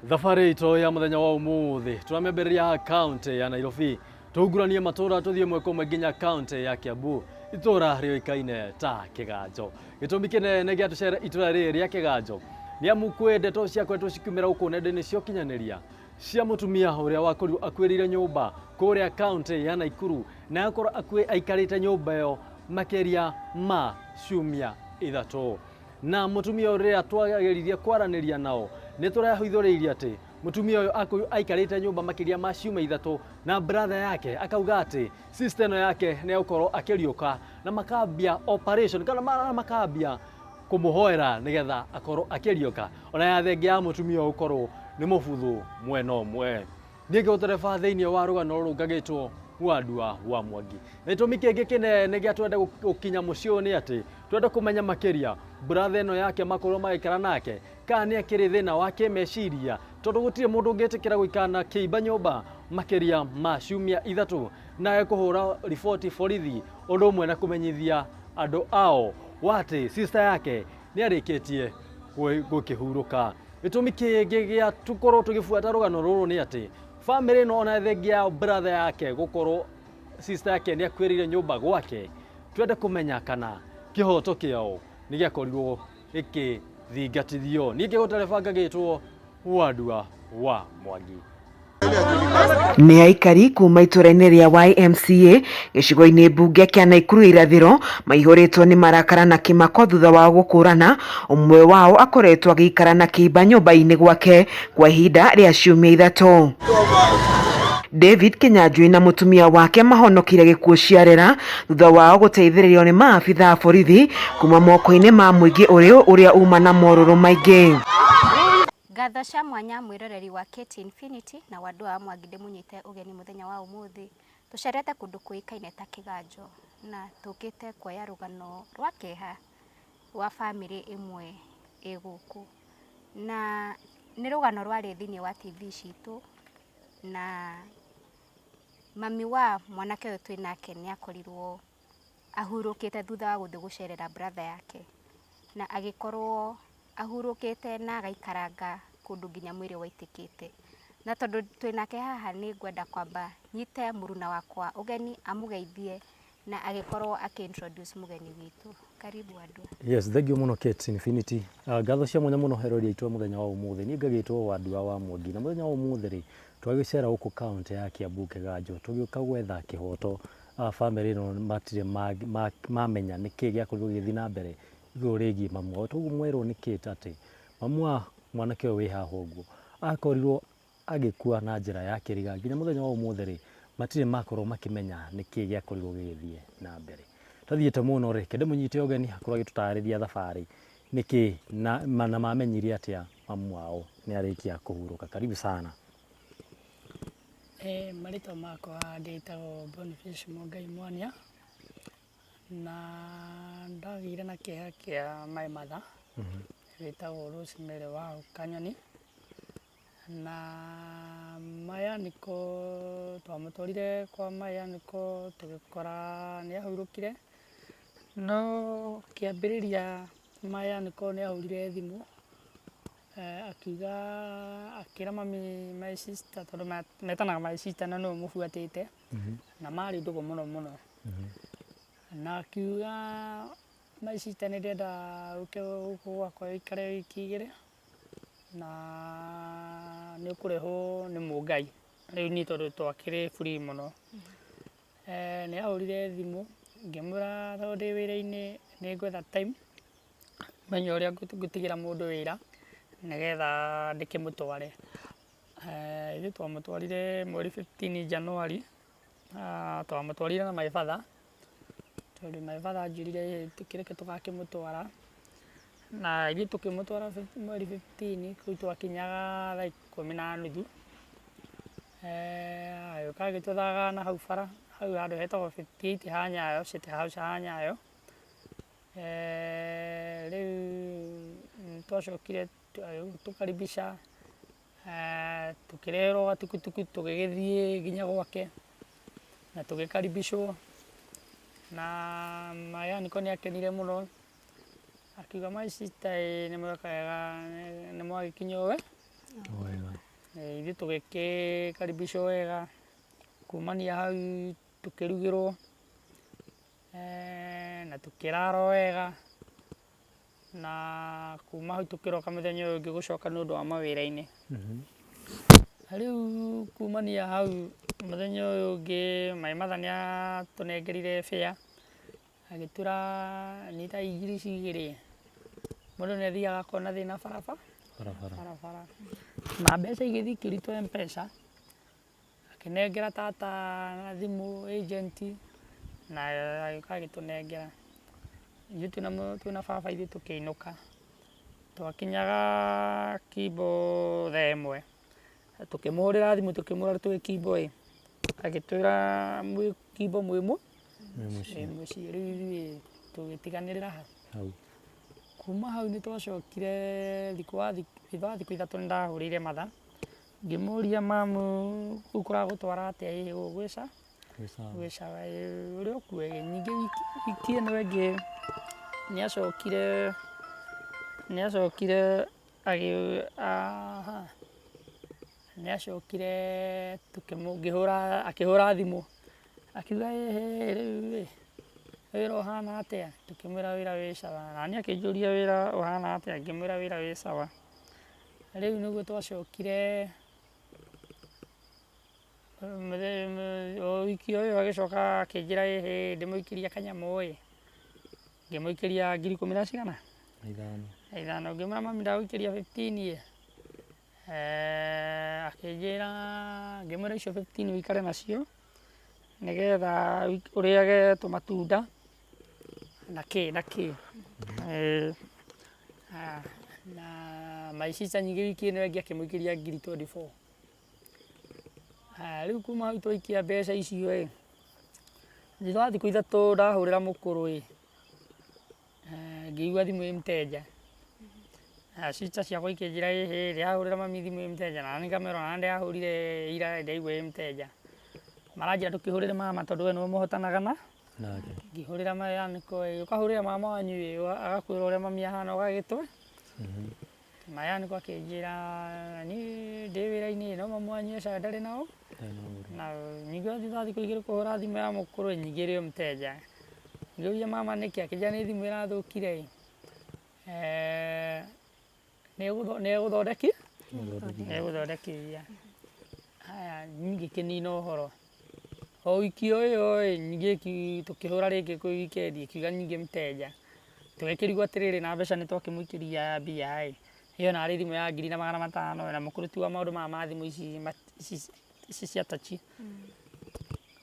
Thabarĩ itũ ya mũthenya wa ũmũthĩ tũramĩambĩrĩria kaunti ya Nairobi tũngũranie matũra tũthiĩ mweko ũmwe nginya kaunti ya Kiambu itũra rĩoĩkaine ta Kĩganjo. Gĩtũmi kĩnene gĩatũcera itũra rĩrĩ rĩa Kĩganjo nĩ amu kwĩ ndeto ciakoretwo cikiumĩra gũkũ nenda-inĩ cia ũkinyanĩria cia mũtumia ũrĩa wakorirwo akuĩrĩire nyũmba kũrĩa kaunti ya Naikuru na akorwo aikarĩte nyũmba ĩyo makĩria ma ciumia ithatũ. Na mũtumia ũrĩa twageririe kwaranĩria nao nĩ tũrahithũrĩirie atĩ mũtumia ũyũ aikarĩte nyũmba makĩria ma ciumia ithatũ na brother yake akauga atĩ sister ĩno yake nĩ agũkorwo akĩriũka na makambia operation kana makambia kũmũhoera nĩgetha akorwo akĩriũka ona ya thengia ya mũtumia ũyũ gũkorwo nĩ mũbuthu mwena ũmwe. Niĩ ngĩgũtereba thĩinĩ wa rũgano rũrũ ngagĩtwo Wandua wa Mwangi. Gĩtũmi kĩngĩ kĩnene gĩa twende gũkinya mũciĩ ũyũ nĩ atĩ twende kũmenya makĩria brother ĩno yake makorwo magĩikara nake kana nĩ akĩrĩ thĩna wa kĩmeciria tondũ gũtirĩ mũndũ ũngĩtĩkĩra gũikara na kĩimba nyũmba makĩria ma ciumia ithatũ na kũhũra riboti borithi ũndũ ũmwe na kũmenyithia andũ ao atĩ sister yake nĩ arĩkĩtie gũkĩhurũka. Gĩtũmi kĩngĩ gĩa tũkorwo tũgĩbuata rũgano rũrũ nĩ atĩ family ĩno ona thengia brother yake gũkorwo sister yake nĩ akuĩrĩire nyũmba gwake twende kũmenya kana kĩhoto kĩao nĩ gĩakorirwo gĩkĩthingatithio. Niĩ ngĩgũtereba ngagĩtwo Wandua wa Mwangi. Nĩ aikari kuma itũra-inĩ rĩa YMCA gĩcigo-inĩ mbunge kĩa Naikuru irathĩro maihũrĩtwo nĩ marakara na kĩmako thutha wa gũkũrana ũmwe wao akoretwo agĩikara na kĩimba nyũmba-inĩ gwake kwa ihinda rĩa ciumia ithatũ. David Kĩnyanjui na mũtumia wake mahonokire gĩkuũ ciarera thutha wao gũteithĩrĩrio nĩ maabitha a borithi kuma moko-inĩ ma mũingĩ ũrĩa uma na morũrũ maingĩ. Ngatho cia mwanya mwĩroreri wa Kate Infinity na Wandua wa Mwangi ndĩmũnyite ũgeni mũthenya wa ũmũthĩ. Tũcerete kũndũ kũĩkaine ta Kĩganjo na tũkĩte kuoya rũgano rwa kĩeha rwa family ĩmwe ĩ gũkũ. Na nĩ rũgano rwarĩ thĩinĩ wa TV citũ na mami wa mwanake ũyũ twĩ nake nĩ akorirwo ahurũkĩte thutha wa gũthiĩ gũcerera brother yake na agĩkorwo ahurũkĩte na agaikaranga kũndũ nginya mwĩrĩ waitĩkĩte. Na tondũ twĩ nake haha nĩ ngwenda kwamba nyite mũruna wakwa ũgeni amũgeithie na agĩkorwo introduce mũgeni witũ. Karibu Wandua. Yes, thank you mũno Kate Infinity. Ngatho cia mwanya mũno herori aitũ mũthenya wa ũmũthĩ. Niĩ ngagĩtwo Wandua wa Mwangi na mũthenya wa ũmũthĩ rĩ twagĩcera gũkũ kaunti ya Kiambu Kĩganjo tũgĩũka gwetha kĩhoto. Family ĩno matirĩ mamenya nĩkĩ gĩakorirwo gĩgĩthiĩ na mbere igũrũ rĩgiĩ mamu wao. Toguo mwerwo nĩ Kate atĩ mamu wa mwanake ũyũ wĩ haha ũguo akorirwo agĩkua na njĩra ya kĩriga nginya mũthenya wa ũmũthĩ rĩ matirĩ makorwo makĩmenya nĩkĩ gĩakorirwo gĩgĩthiĩ na mbere. Tathiĩte mũno rĩ kĩndĩ mũnyite ũgeni akorwo agĩtũtarĩria thabarĩ nĩkĩ na mamenyire atĩa mamu wao nĩ arĩkia kũhurũka. Karibu sana. Marĩtwa makwa ndĩtagwo Boniface Mũngai Mwania na ndagĩire na kĩeha kĩa my mother wĩtagwo Rosemary wa Kanyoni na mayanĩko twamũtwarire kwa mayanĩko tũgĩkora nĩ ahurũkire no kĩambĩrĩria mayanĩko nĩ ahũrire thimũ akiuga akĩra mami my sister tondũ metanaga my sister na no mũbuatĩte na marĩ ndũgũ mũno mũno na akiuga my sister nĩ ndĩrenda ũke gũkũ gwakwa ũikare wiki igĩrĩ na nĩ ũkũrehwo nĩ Mũngai rĩu niĩ tondũ twakĩrĩ free mũno. Nĩ ahũrire thimũ ngĩmwĩra tondũ ndĩ wĩra-inĩ nĩ ngwetha time menya ũrĩa ngũtigĩra mũndũ wĩra nĩgetha ndĩkĩmũtware. Ithuĩ twamũtwarire mweri 15 January twamũtwarire na my father tondũ my father anjĩrire tũkĩreke tũgakĩmũtwara na ithuĩ tũkĩmũtwara mweri 15 kũu twakinyaga thaa 10:30 agĩũka agĩtũthaga na hau bara hau handũ hetagwo 58 ha Nyayo City House ha Nyayo. Rĩu twacokire tũkaribisha tũkĩreherwo gatukutuku tũgĩgĩthiĩ nginya gwake na tũgĩkaribishwo na mayanĩko nĩ akenire mũno akiuga my sister nĩ mwagĩkinya we ithuĩ tũgĩkĩkaribicwo wega kumania hau tũkĩrugĩrwo na tũkĩrarwo wega na kuma hau tũkĩroka mũthenya ũyũ ũngĩ gũcoka nĩ ũndũ wa mawĩra-inĩ. Rĩu kumania hau mũthenya ũyũ ũngĩ Mai Martha nĩ atũnengerire fare agĩtwĩra nĩ ta ngiri igĩrĩ mũndũ nĩ athiaga akona thĩna barabara na mbeca igĩthiĩ ikĩrutwo M-Pesa akĩnengera tata na thimũ agent na agĩũka agĩtũnengera. Ithuĩ twĩna baba ithuĩ tũkĩinũka twakinyaga Kimbo thaa ĩmwe tũkĩmũhũrĩra thimũ tũkĩmwĩra twĩ Kimbo agĩtwĩra mwĩ Kimbo mwĩ mũciĩ. Rĩu ithuĩ tũgĩtiganĩrĩra hau. Kuma hau nĩ twacokire thutha wa thikũ ithatũ nĩ ndahũrĩire matha ngĩmũria mamu kũu kũragũtwara atĩa gwĩ sawa ũrĩ o kuo. Ningĩ wiki ĩno ĩngĩ nĩ acokire akĩhũra thimũ akiuga rĩu wĩra ũhana atĩa, tũkĩmwĩra wĩra wĩ sawa, nani akĩnjũria wĩra ũhana atĩa ngĩmwĩra wĩra wĩ sawa. Rĩu nĩguo twacokire wiki ũyũ agĩcoka akĩnjĩra ndĩmũikĩrie kanyamũ ngĩmũikĩria ngiri ikũmi na cigana ithano ngĩmwĩra mami ndagũikĩria 15 akĩnjĩra ngĩmwĩra icio 15 ũikare nacio nĩgetha ũrĩage tũmatunda na my sister nyingĩ wiki ĩno ĩngĩ akĩmũikĩria ngiri 24. Rĩu kuma hau twaikia mbeca icio thutha wa thikũ ithatũ ndahũrĩra mũkũrũ ngĩigua thimũ ĩ mteja. Sister ciakwa ikĩnjĩra ndĩrahũrĩra mami thimũ ĩ mteja na nani ngamera ona ndĩrahũrire ira ndaigua ĩ mteja. Maranjĩra tũkĩhũrĩre mama tondũ we nĩwe mũhotanaga nake. Ngĩhũrĩra Mayaniko ũkahũrĩra mama wanyu agakwĩra ũrĩa mami ahana ũgagĩtwe. Mayaniko akĩnjĩra niĩ ndĩ wĩra-inĩ no mamu wanyu ndarĩ nao na ningĩ thutha wa thikũ igĩrĩ kũhũra thimũ ya mũkũrũ nyingĩ ĩrĩ mteja. Ngĩũria mama nĩkĩ akĩnjĩra nĩ thimũ ĩrathũkire nĩegũthondekiria. Niĩ ngĩkĩnina ũhoro o wiki ũyũ ningĩ tũkĩhũra rĩngĩ kwĩ wikendi ĩkiuga nyingĩ mteja tũgĩkĩrigwo atĩrĩrĩ na mbeca nĩ twakĩmũikĩria mbia ĩyo narĩ thimũ ya 2,500 na mũkũrũ tiwa maũndũ maya ma thimũ ici cia tachi.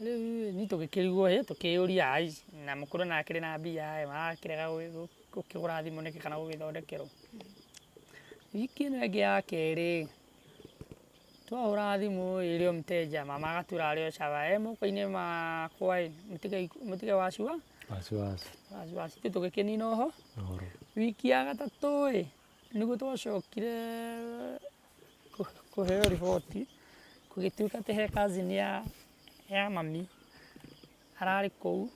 Rĩu niĩ tũgĩkĩrigwo tũkĩyũria na mũkũrũ nakĩrĩ na mbia marakĩrega gũkĩgũra thimũ nĩkĩ kana gũgĩthondekerwo. Wiki ĩno ĩngĩ ya kerĩ twahũra thimũ ĩrĩ o mteja mama agatwĩra arĩ o sawa moko-inĩ makwa mũtige wasiwasi ithuĩ tũgĩkĩnina ũhoro. Wiki ya gatatũ nĩguo twacokire kũheo riboti gũgĩtuĩka atĩ he cousin ya mami ararĩ kũu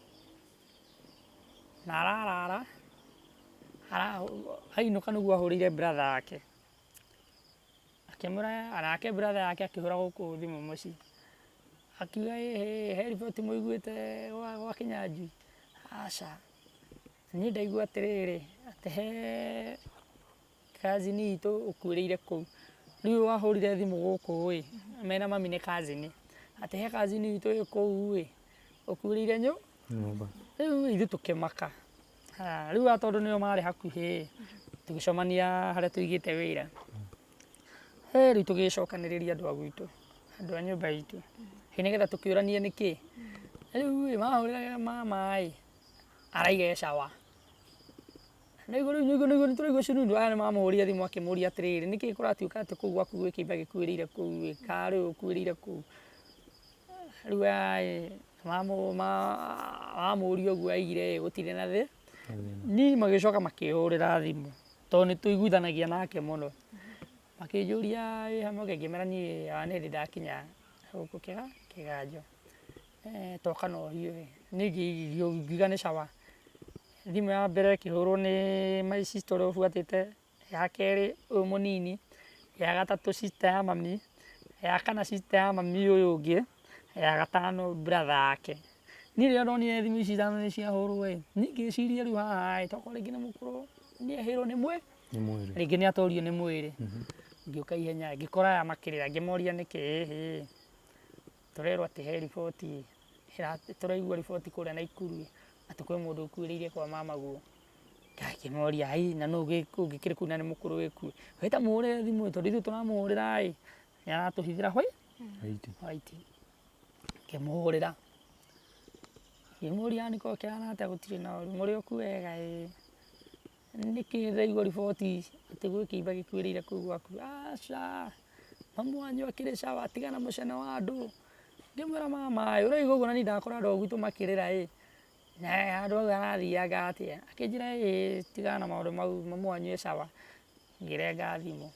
na ararara ainũka nĩguo ahũrĩire brother yake akĩmwĩra nake brother yake akĩhũra gũkũ thimũ mũciĩ akiuga he riboti mũiguĩte gwa Kĩnyanjui. Aca niĩ ndaigua atĩrĩrĩ atĩ he cousin itũ ũkuĩrĩire kũu. Rĩu wahũrire thimũ gũkũ mena mami nĩ cousin atĩ he cousin itũ ĩ kũu ũkuĩrĩire nyũmba. Rĩu ithuĩ tũkĩmaka. Rĩu tondũ nĩo marĩ hakuhĩ tũgĩcemania harĩa tũigĩte wĩra. Rĩu tũgĩcokanĩrĩria andũ a gwitũ andũ a nyũmba itũ nĩgetha tũkĩũranie nĩkĩ. Rĩu mahũrĩra mama araiga sawa nĩguo nĩ tũraigua cundu aya nĩmamũhũrire thimũ akĩmũria atĩrĩrĩ nĩkĩ kũratuĩka atĩ kũu gwaku gwĩ kĩimba gĩkuĩrĩire kũu karĩ ũkuĩrĩire kũu. Rĩu mamũria ũguo aigire gũtirĩ na thĩ. Niĩ magĩcoka makĩhũrĩra thimũ tondũ nĩ tũiguithanagia nake mũno makĩnjũria hamwe ngĩmera niĩ nĩ hĩndĩ ndakinya gũkũ Kĩganjo toka no hiyo niĩ ngiuga nĩ sawa. Thimũ ya mbere ĩkĩhũrwo nĩ my sister ũrĩa ũbuatĩte, ya kerĩ ũyũ mũnini, ya gatatũ sister ya mami, ya kana sister ya mami ũyũ ũngĩ, ya gatano brother yake. Niĩ rĩrĩa ndonire thimũ ici ithano nĩ ciahũrwo niĩ ngĩciria rĩu haha tokorwo rĩngĩ nĩ mũkũrũ nĩehĩrwo nĩ mwĩrĩ rĩngĩ nĩ atorio nĩ mwĩrĩ. Ngĩũka ihenya ngĩkora aya makĩrĩra ngĩmoria nĩkĩ tũrerwo atĩ he riboti tũraigua riboti kũrĩa Naikuru atĩ kwĩ mũndũ ũkuĩrĩire kwa mamaguo. Ngakĩmoria ai na no ũngĩkĩrĩ kũu na nĩ mũkũrũ wĩkuĩ we ta mũhũrĩre thimũ tondũ ithuĩ tũramũhũrĩra nĩ aratũhithĩra white. Ngĩmũhũrĩra ngĩmũria nĩko kĩhana atĩa gũtirĩ na ũru mũrĩ o kuo wega nĩkĩ ndaigua riboti atĩ gwĩ kĩimba gĩkuĩrĩire kũu gwaku. Aca mamu wanyu akĩrĩ sawa tiga na mũcene wa andũ. Ngĩmwĩra mama ũraigua ũguo na niĩ ndakora andũ a gwitũ makĩrĩra na andũ au arathianga atĩa. Akĩnjĩra tiga na maũndũ mau mamu wanyu e sawa. Ngĩrenga thimũ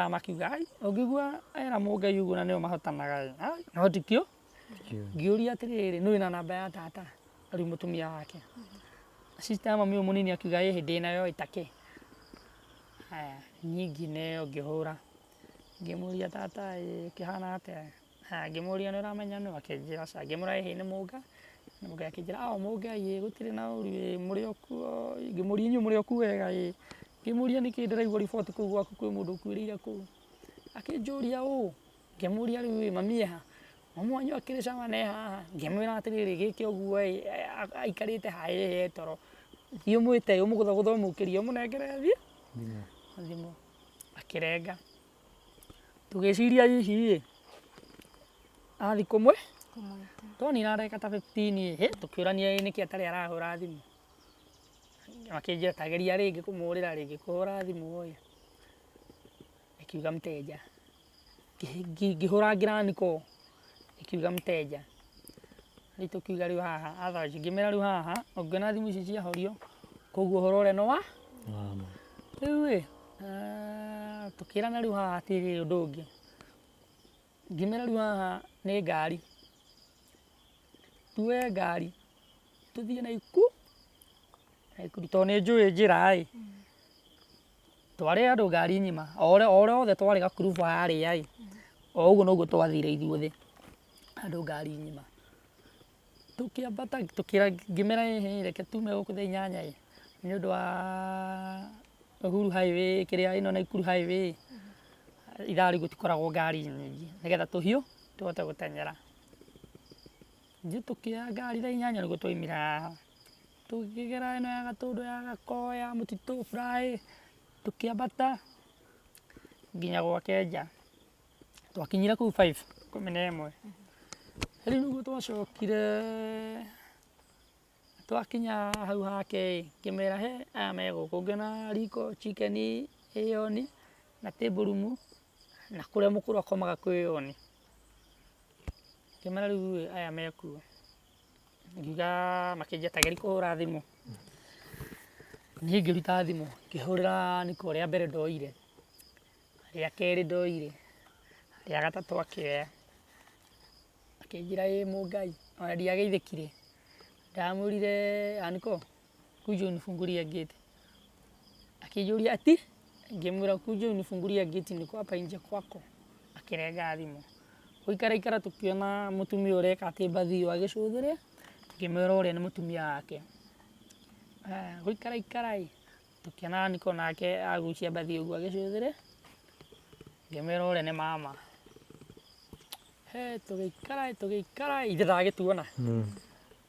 makiuga ũngĩigua era Mũngai ũguo na nĩo mahotanaga no tikĩo. Ngĩũria atĩrĩrĩ nũĩ na namba ya tata rĩu mũtumia wake. Sister ya mami ũyũ mũnini akiuga hĩndĩ nayo ĩtakĩ. Niĩ ngĩneo ngĩhũra ngĩmũria tata kĩhana atĩa. Ngĩmũria nĩ ũramenya nũ akĩnjĩra aca. Ngĩmũria nĩ mũnga mũnga akĩnjĩra mũnga gũtirĩ na ũru mũrĩ o kuo. Ngĩmũria inyuĩ mũrĩ o kuo wega ngĩmũria nĩkĩ ndĩraigua riboti kũu gwaku kwĩ mũndũ ũkuĩrĩire kũu. Akĩnjũria ngĩmũria rĩu mami eha. Mamu wanyu akĩrĩ sawa na haha. Ngĩmwĩra atĩrĩrĩ gĩkĩ ũguo aikarĩte haha toro thiĩ ũmwĩte ũmũgũthagũtha ũmũkĩrie ũmũnengere thimũ. Akĩrenga tũgĩciria hihi athi kũmwe tonina ndagĩka ta 15 tũkĩũrania nĩkĩ atarĩ arahũra thimũ. Makĩnjĩra ta geria rĩngĩ kũmũhũrĩra rĩngĩ kũhũra thimũ ĩkiuga mteja. Ngĩhũra ngiraniko ĩkiuga mteja. Rĩu tũkiuga rĩu haha athaki ngĩmera rĩu haha ũngĩona thimũ ici ciahorio koguo ũhoro ũrĩa no wa rĩu tũkĩrana rĩu haha atĩrĩ ũndũ ũngĩ. Ngĩmera rĩu haha nĩ ngari tuoe ngari tũthiĩ Naikuru tondũ nĩ njũĩ njĩra tware andũ ngari ng'ima o othe twarĩ gakurubu harĩa o ũguo noguo twathire ithuothe andũ ngari ng'ima. Tũkĩambata ngĩmera reke tume gũkũ thaa 8 nĩ ũndũ wa Uhuru Highway kĩrĩa ĩno Naikuru Highway ithaa rĩu gũtikoragwo ngari nyingĩ nĩgetha tũhiũ tũhote gũteng'era. Ithuĩ tũkĩoya ngari thaa 8 nĩguo twaumire haha tũkĩgera ĩno ya Gatũndũ ya Gakoe ya Mũtitũ Fly tũkĩambata nginya gwa Kenja. Twakinyire kũu 5:11. Rĩu nĩguo twacokire twakinya hau hake ngĩmera aya me gũkũ ngĩona riko chicken ĩyoni na table room na kũrĩa mũkũrũ akomaga kwĩyoni. Ngĩmera rĩu aya me kuo ngiuga makĩnjĩra ta geria kũhũra thimũ. Niĩ ngĩruta thimũ ngĩhũrĩra niko rĩa mbere ndoire rĩa kerĩ ndoire rĩa gatatũ akĩoya akĩnjĩra Mũngai ona ndiageithĩkire. Ndamwĩrire aniko kuja unifungulie gate. Akĩnjũria ati ngĩmwĩra kuja unifungulie gate niko hapa nje kwako. Akĩrenga thimũ gũikara tũkĩona mũtumia ũreka atĩ mbathi agĩcũthĩrĩria ngĩmwĩra ũrĩa nĩ mũtumia wake. Gũikara tũkĩona niko nake agucia mbathi ũguo agĩcũthĩrĩria ngĩmwĩra ũrĩa nĩ mama. Tũgĩikara ithe ndagĩtuona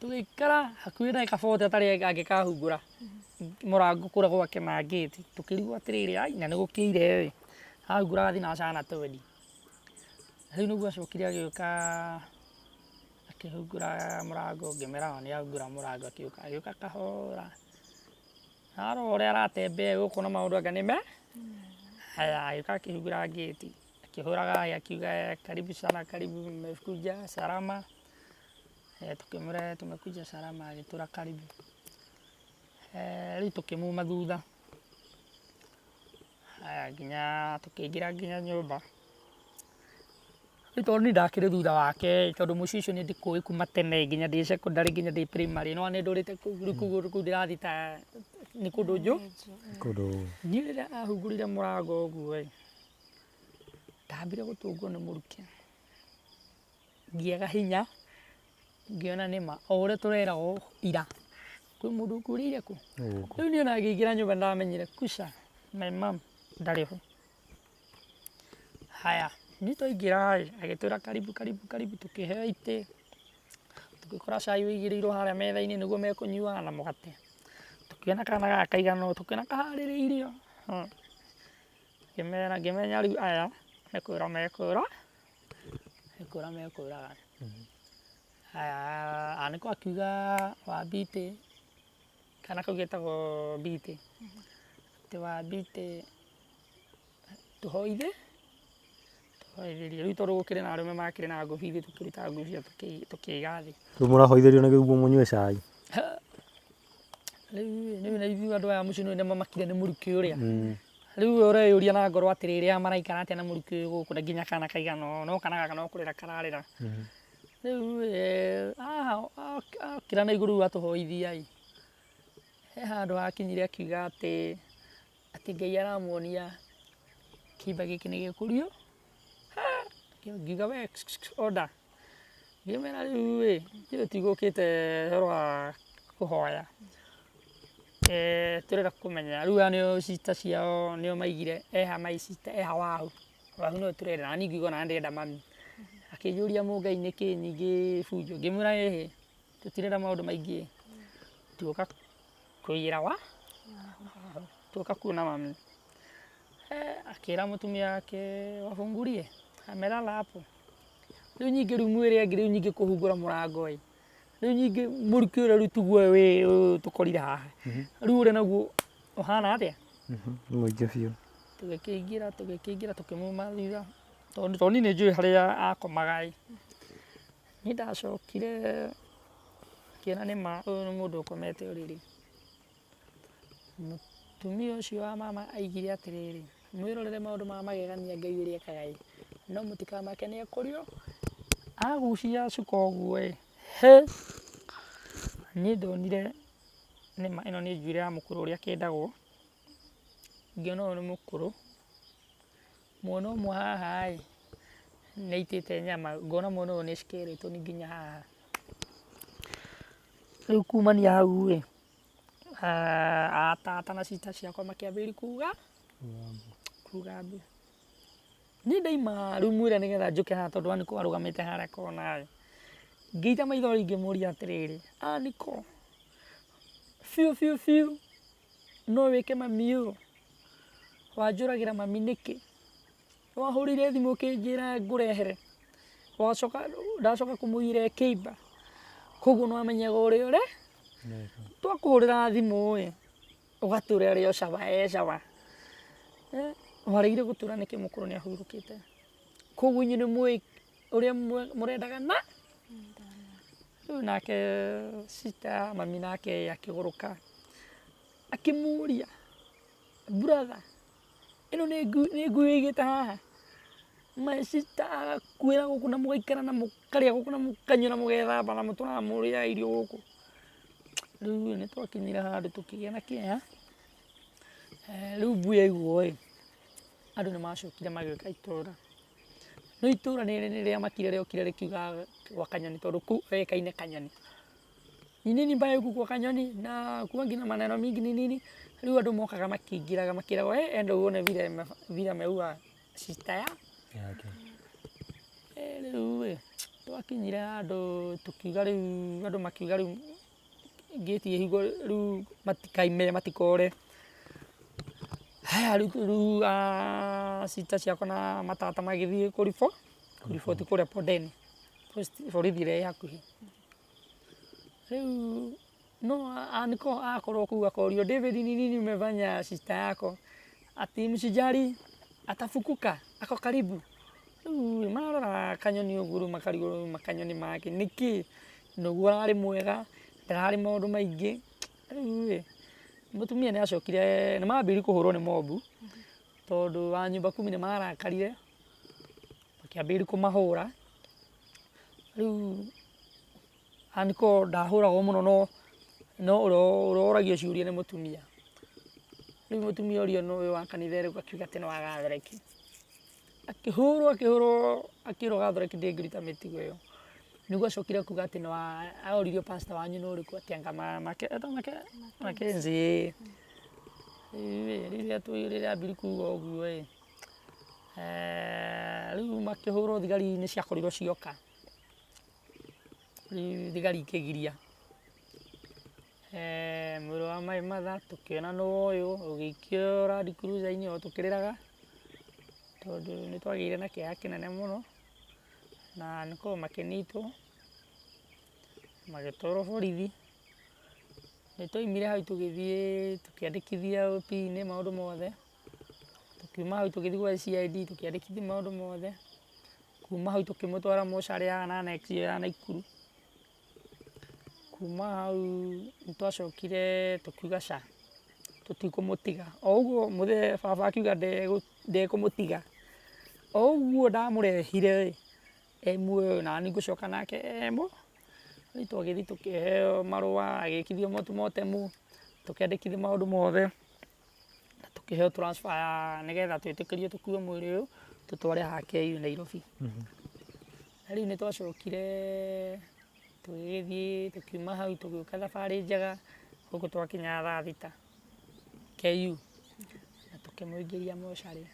tũgĩikara hakuhĩ ndagĩka 40 atarĩ angĩkahungũra mũrango kũrĩa gwake na gate. Tũkĩrigwo atĩrĩrĩ na nĩ gũkĩire ahungũra athi na acana twendi. Rĩu nĩguo acokire agĩũka akĩhungũra mũrango ngĩmera nĩ ahungũra mũrango agĩũka kahora arora ũrĩa aratembea gũkũ na maũndũ anga nĩme agĩũka akĩhungũra gate akĩhũraga akiuga karibu sana karibu mmekuja salama. Tukimwĩra tumekuja salama agĩtũra karibu. Rĩu tũkĩmuma thutha nginya tũkĩingĩra nginya nyũmba. Rĩu tondũ niĩ ndakĩrĩ thutha wake tondũ mũciĩ ũcio nĩ ndĩkũĩ kuma tene nginya ndĩ secondary nginya ndĩ primary no nĩ ndũrĩte kũu ndĩrathiĩ ta nĩ kũndũ njũ. Niĩ rĩrĩa ahungũrire mũrango ũguo ndambire gũtũngwo nĩ mũrukĩ ngĩaga hinya ngĩona nĩ ma o ũrĩa tũreragwo ira kwĩ mũndũ ũkũrĩire kũ rĩu niĩ ona ngĩingĩra nyũmba ndamenyire kusha my mom ndarĩ ho haya niĩ twaingĩra agĩtwĩra karibu tũkĩheo itĩ tũgĩkora cai wĩigĩrĩirwo harĩa metha-inĩ nĩguo mekũnyuaga na mũgate tũkĩona kana gaka kaigana tũkĩona kaharĩrĩirio ngĩmenya rĩu aya mekwĩraga haya nĩko akiuga wa Mbitĩ kana kau getagwo Mbitĩ atĩ wa Mbitĩ tũhoithĩrie rĩu tondũ gũkĩrĩ na arũme makĩrĩ na ngũbia tũkĩruta ngũbia tũkĩiga thĩ rĩu mũrahoithĩrio nĩguo mũnyue cai rĩu na ithuĩ andũ aya mũciĩ nĩ mamakire nĩ mũrukĩ ũrĩa rĩu ũreyũria na ngoro atĩrĩrĩ maraikara atĩa na mũrukĩ ũyũ gũkũ na nginya kana kaigana no kana gaka no kũrĩra kararĩra rĩu okĩra na igũrũ atũhoithia he handũ hakinyire akiuga atĩ Ngai aramuonia kĩimba gĩkĩ nĩ gĩkũrio ngiuga we order ngĩmera rĩu ithuĩ tigũkĩte ũhoro wa kũhoya tũrenda kũmenya rĩu aya nĩo cita ciao nĩo maigire eha maicita eha wahu nĩwe tũrenda nani ngiuga ona ndĩrenda mami akĩnjũria Mũngai nĩkĩ nyingĩ bunjo ngĩmwĩra ĩhĩ tũtirenda maũndũ maingĩ tuoka kũiyĩra tuoka kuona mami akĩra mũtumia wake wafungulie amelala hapo rĩu nyingĩ rĩu mwĩrĩ angĩ rĩu nyingĩ kũhungũra mũrango rĩu nyingĩ mũrukĩ ũrĩa rĩu tiguo tũkorire haha rĩu ũrĩa naguo ũhana atĩa mũingĩ biũ tũgĩkĩingĩra tũkĩmuma thutha tondũ niĩ nĩnjũĩ harĩa akomaga niĩ ndacokire ngĩona nĩ ma ũyũ nĩ mũndũ ũkomete ũrĩrĩ mũtumia ũcio wa mama aigire atĩrĩrĩ mwĩrorere maũndũ ma magegania Ngai ũrĩa ekaga no mũtikamake nĩ ekũrio agucia cuka ũguo niĩ ndonire nĩma ĩno nĩ njuĩrĩ ya mũkũrũ ũrĩa kĩndagwo ngĩona ũyũ nĩ mũkũrũ mwena ũmwe haha nĩaitĩte nyama ngona mwena ũyũ nĩ skeleton nginya haha rĩu kumania hau tata na cita ciakwa makĩambĩrĩria kuga mbu niĩ ndaima rĩu mwĩra nĩgetha njũke haha tondũ wa nĩko arũgamĩte harĩa kona ngĩita maitho ngĩmũria atĩrĩrĩ nĩko biũ no wĩke mami ũũ wanjũragĩra mami nĩkĩ wahũrĩire thimũ ũkĩnjĩra ngũrehere ndacoka kũmũira kĩimba koguo no amenyaga ũrĩa twakũhũrĩra thimũ ũgatũra arĩ o cawa wareire gũtũra nĩkĩ mũkũrũ nĩ ahurũkĩte koguo inyuĩ nĩ mũĩ ũrĩa mũrendaga na rĩu nake cita mami nake akĩgũrũka akĩmũria brother ĩno nĩ ngui ĩigĩte haha my sister agakuĩra gũkũ na mũgaikara na mũkarĩa gũkũ na mũkanyua na mũgethamba na mũtũraga mũrĩa irio gũkũ rĩu nĩ twakinyire handũ tũkĩgĩa na kĩeha rĩu mbu yaiguo andũ nĩ macokire magĩũka itũũra no itũũra nĩ rĩamakire rĩokire rĩkiuga gwa Kanyoni tondũ kũu ekaine Kanyoni ni nini mbaya huku kwa Kanyoni na kuwa ngina maneno mingi ni nini rĩu andũ mokaga makĩingĩraga makĩragwo enda uone vile ameua sister ya rĩu twakinyire handũ tũkiuga rĩu andũ makiuga rĩu gate ĩhingwo rĩu matikaime matikore haya rĩu sister ciakwa na matata magĩthiĩ kũriboti kũrĩa Pondeni borithi ĩrĩa ĩ hakuhĩ rĩu no niko akorwo kuu akorio David ni nini umefanya sister yako ati msijali atafukuka ako karibu marora Kanyoni ũguru makarigwo makanyoni make niki noguo arĩ mwega ndararĩ maũndũ maingĩ rĩu mũtumia nĩ acokire nĩ mambĩrĩirie kũhũrwo nĩ mobu tondũ wa nyumba 10 nĩ marakarire makĩambĩrĩria kũmahũra rĩu aniko ndahũragwo mũno no ũroragio ciũria nĩ mũtumia rĩu mũtumia ũrĩa no wa kanitha rĩu akiuga atĩ no agathereki akĩhũrwo akĩrwo gathoreki ndĩngĩruta mĩtugo ĩyo. Nĩguo acokire kuga atĩ no oririo pastor wanyu nĩ ũrĩkũ atĩ anga Mackenzie rĩrĩa ambiri kuga ũguo rĩu makĩhũrwo thigari nĩ ciakorirwo cioka, rĩu thigari ikĩgiria mwĩrĩ wa Mai Martha tũkĩona nĩ ũyũ ũgĩikio Land Cruiser-inĩ o tũkĩrĩraga, tondũ nĩ twagĩire na kĩeha kĩnene mũno na nĩkorwo makĩnyitwo magĩtwarwo borithi. Nĩ twaumire hau tũgĩthiĩ tũkĩandĩkithia OP-inĩ maũndũ mothe, tukiuma hau tũgĩthiĩ gwa CID tũkĩandĩkithia maũndũ mothe, kuma hau tũkĩmũtwara mocarĩ ya Annex ya Naikuru. Kuma hau nĩ twacokire tũkiuga ca tũtikũmũtiga o ũguo baba akiuga ndekũmũtiga o ũguo ndamũrehire muoyo na niĩ ngũcoka nake emo. Rĩu twagĩthiĩ tũkĩheo marũa agĩkithio motemu tũkĩandĩkithio maũndũ mothe na tũkĩheo transfer nĩgetha twĩtĩkĩrio tũkue mwĩrĩ ũyũ tũtware haha KU Nairobi. Rĩu nĩ twacokire tũgĩthiĩ tũkiuma hau tũgĩũka thabarĩ njega gũkũ twakinya thaa thita KU na tũkĩmũingĩria mocarĩ.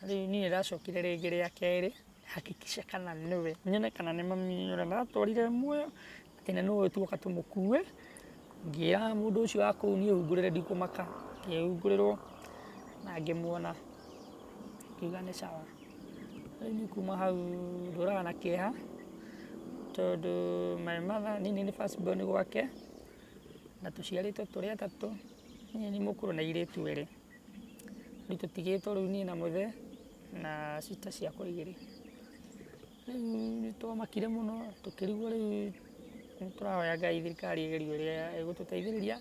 Rĩu niĩ ndacokire rĩngĩ rĩa kerĩ hakikisha kana nĩwe nyone kana nĩ mami ũrĩa ndatwarire muoyo atĩ nĩ nĩwe tuoka tũmũkue. Ngĩra mũndũ ũcio wa kũu niĩ hungũrĩre ndikũmaka, ngĩhungũrĩrwo na ngĩmuona ngiuga nĩ sawa. Rĩu niĩ kuma hau ndũraga na kĩeha tondũ Mai Martha niĩ nĩ first born gwake na tũciarĩtwo tũrĩ atatũ, niĩ nĩ mũkũrũ na airĩtu erĩ. Rĩu tũtigĩtwo rĩu niĩ na mũthe na sister ciakwa igĩrĩ. Rĩu nĩ twamakire mũno tũkĩrigwo rĩu nĩ tũrahoya Ngai thirikari ĩgerie ũrĩa ĩgũtũteithĩrĩria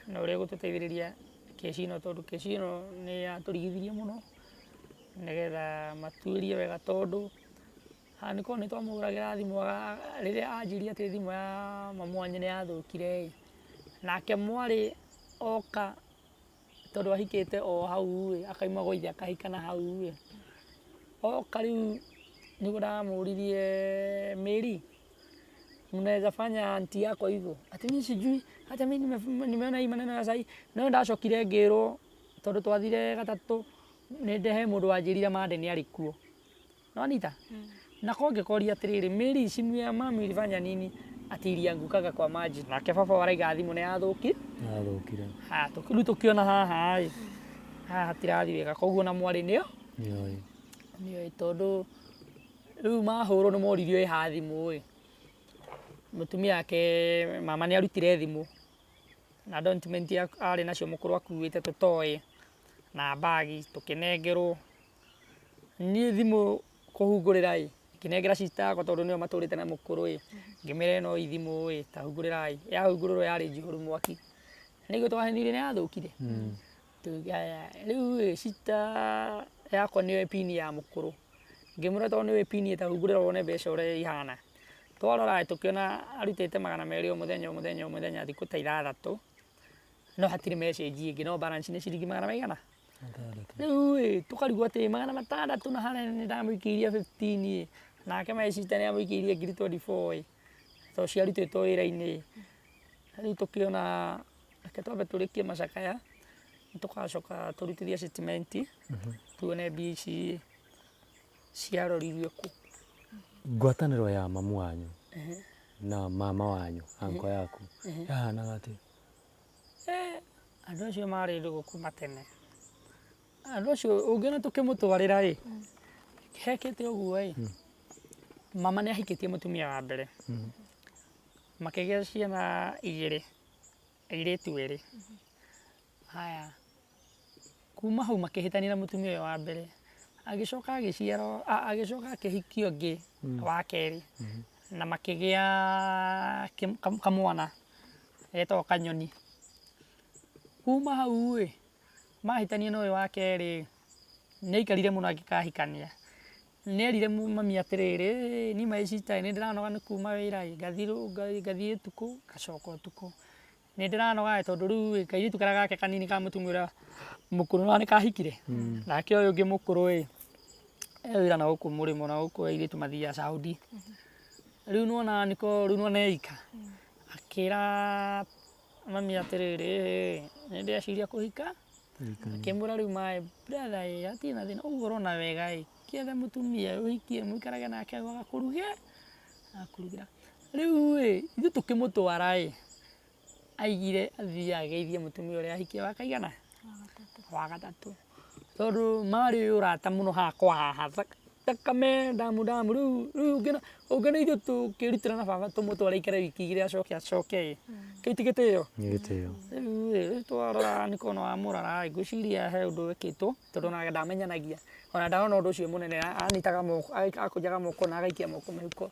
na ũrĩa ĩgũtũteithĩrĩria kesi ĩno, tondũ kesi ĩno nĩ yatũrigithirie mũno nĩgetha matuĩrie wega, tondũ nĩkorwo nĩ twamũhũragĩra thimũ rĩrĩa anjirie atĩ thimũ ya mamu wanyu nĩ yathũkire nake mwarĩ oka tondũ ahikĩte o hau akauma gwa ithe akahikana hau oka. Rĩu nĩguo ndamũririe Mary, mnaweza fanya aunti yako hivyo? Ati mimi sijui, hata mimi nimeona hii maneno ya sahi. No ndacokire ngĩrwo tondũ twathire gatatũ nĩ ndehe mũndũ wanjĩrire Mande nĩ arĩ kuo. No Anita na kwa ngĩkoria atĩrĩrĩ, Mary simu ya mami ilifanya nini? Ati iliangukaga kwa maji. Nake baba waraiga thimũ nĩ yathũkire. Rĩu tũkĩona haha hatirathi wega, koguo na mwarĩ nĩoĩ tondũ rĩu mahũrwo nĩ moririo ha thimũ mũtumia wake mama nĩ arutire thimũ na document arĩ nacio mũkũrũ akuĩte tũtoĩ na bagi tũkĩnengerwo. Niĩ thimũ kũhungũrĩra ngĩnengera sister yakwa tondũ nĩo matũrĩte na mũkũrũ ngĩmera ĩno thimũ ta hungũrĩrai. Yahungũrĩrwo yarĩ njihũru mwaki, nĩguo twahenire nĩ yathũkire. Rĩu sister yakwa nĩoĩ pini ya mũkũrũ, ngĩmũra tondũ nĩoĩ pini ta hungũrĩra wone mbeca ũrĩa ihana. Twarora tũkĩona arutĩte 200 o mũthenya thikũ ta 6, no hatirĩ message ĩngĩ, no balance nĩ ciringi 600. Rĩu tũkarigwo atĩ 600 na harĩa nĩ ndamũikĩirie 15 nake my sister nĩ amũikĩirie 24 tondũ ciarutĩtwo wĩra-inĩ. Rĩu tũkĩona reke twambe tũrĩkie macakaya tũgacoka tũrutithie statement tuone mbia ici ciaroririo kũ. Ngwatanĩro ya mamu wanyu na mama wanyu anko yaku yahanaga atĩa? Andũ acio marĩ ndũgũ kuma tene. Andũ acio ũngĩona tũkĩmũtwarĩra hekĩte ũguo mama nĩ ahikĩtie mũtumia wa mbere makĩgĩa ciana 2 airĩtu 2. Haya kuma hau makĩhĩtania na mũtumia ũyũ wa mbere, agĩcoka agĩciarwo agĩcoka akĩhikio ũngĩ wa kerĩ na makĩgĩa kamwana etagwo Kanyoni. Kuma hau mahĩtania na ũyũ wa kerĩ nĩ aikarire mũno angĩkahikania. Nĩ erire mami atĩrĩrĩ, niĩ my sister nĩ ndĩranoga nĩ kuma wĩra ngathiĩ ũtukũ ngacoka ũtukũ, nĩ ndĩranoga tondũ rĩu kairĩtu karĩa gake kanini ka mũtumia ũrĩa mũkũrũ nĩ kahikire nake ũyũ ũngĩ mũkũrũ wĩra na gũkũ mũrĩmo na gũkũ airĩtu mathiaga Saudi. Rĩu nĩwona nĩko rĩu nĩwona eika akĩra mami atĩrĩrĩ nĩndĩreciria kũhika, akĩmwĩra rĩu my brother hatirĩ na thĩna ũguo ũrona wega kĩethe mũtumia ũhikie mũikarage nake agakũrugĩra. Rĩu ithuĩ tũkĩmũtwara aigire athiĩ ageithie mũtumia ũrĩa ahikie wa kaigana? Wa gatatũ. Tondũ marĩ ũrata mũno hakwa haha thakame ndamu rĩu ũngĩona ithuĩ tũkĩrutĩra na baba tũmũtware aikare wiki igĩrĩ acoke kĩu ti gĩtĩo. Rĩu twarora nĩkona wamũrora ngwĩciria he ũndũ wekĩtwo tondũ onake ndamenyanagia, ona ndona ũndũ ũcio mũnene anyitaga moko akũnjaga moko na agaikia moko mĩhuko,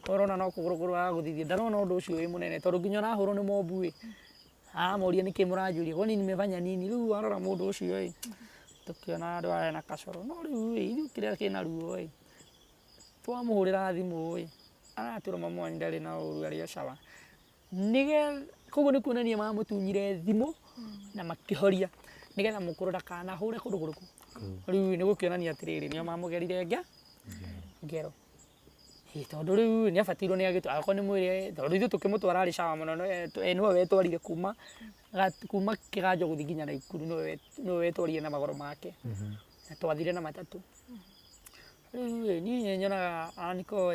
ũrona no kũgũrũgũrũ agũthithia, ndarona ũndũ ũcio wĩ mũnene tondũ nginya arahũrwo nĩ mobu amoria nĩkĩ mũranjũria kwani nimefanya nini. Rĩu warora mũndũ ũcio tũkĩona andũ aya na kasoro, no rĩu ithuĩ kĩrĩa kĩna ruo twamũhũrĩra thimũ aratwĩra mami wanyu ndarĩ na ũru arĩ o sawa. Koguo nĩ kuonania mamũtunyire thimũ na makĩhoria nĩgetha mũkũrũ ndakanahũre kũndũ kũrĩkũ. Rĩu nĩ gũkĩonania atĩrĩrĩ nĩo mamũgerire ngero. Tondũ rĩu nĩabatairwo nĩ agĩtwo akorwo nĩ mwĩre tondũ ithuĩ tũkĩmũtwara arĩ sawa mũno nĩwe wetwarire kuma Kĩganjo gũthiĩ nginya Naikuru, nĩwe wetwarire na magũrũ make na twathire na matatũ. Rĩu niĩ nyonaga aniko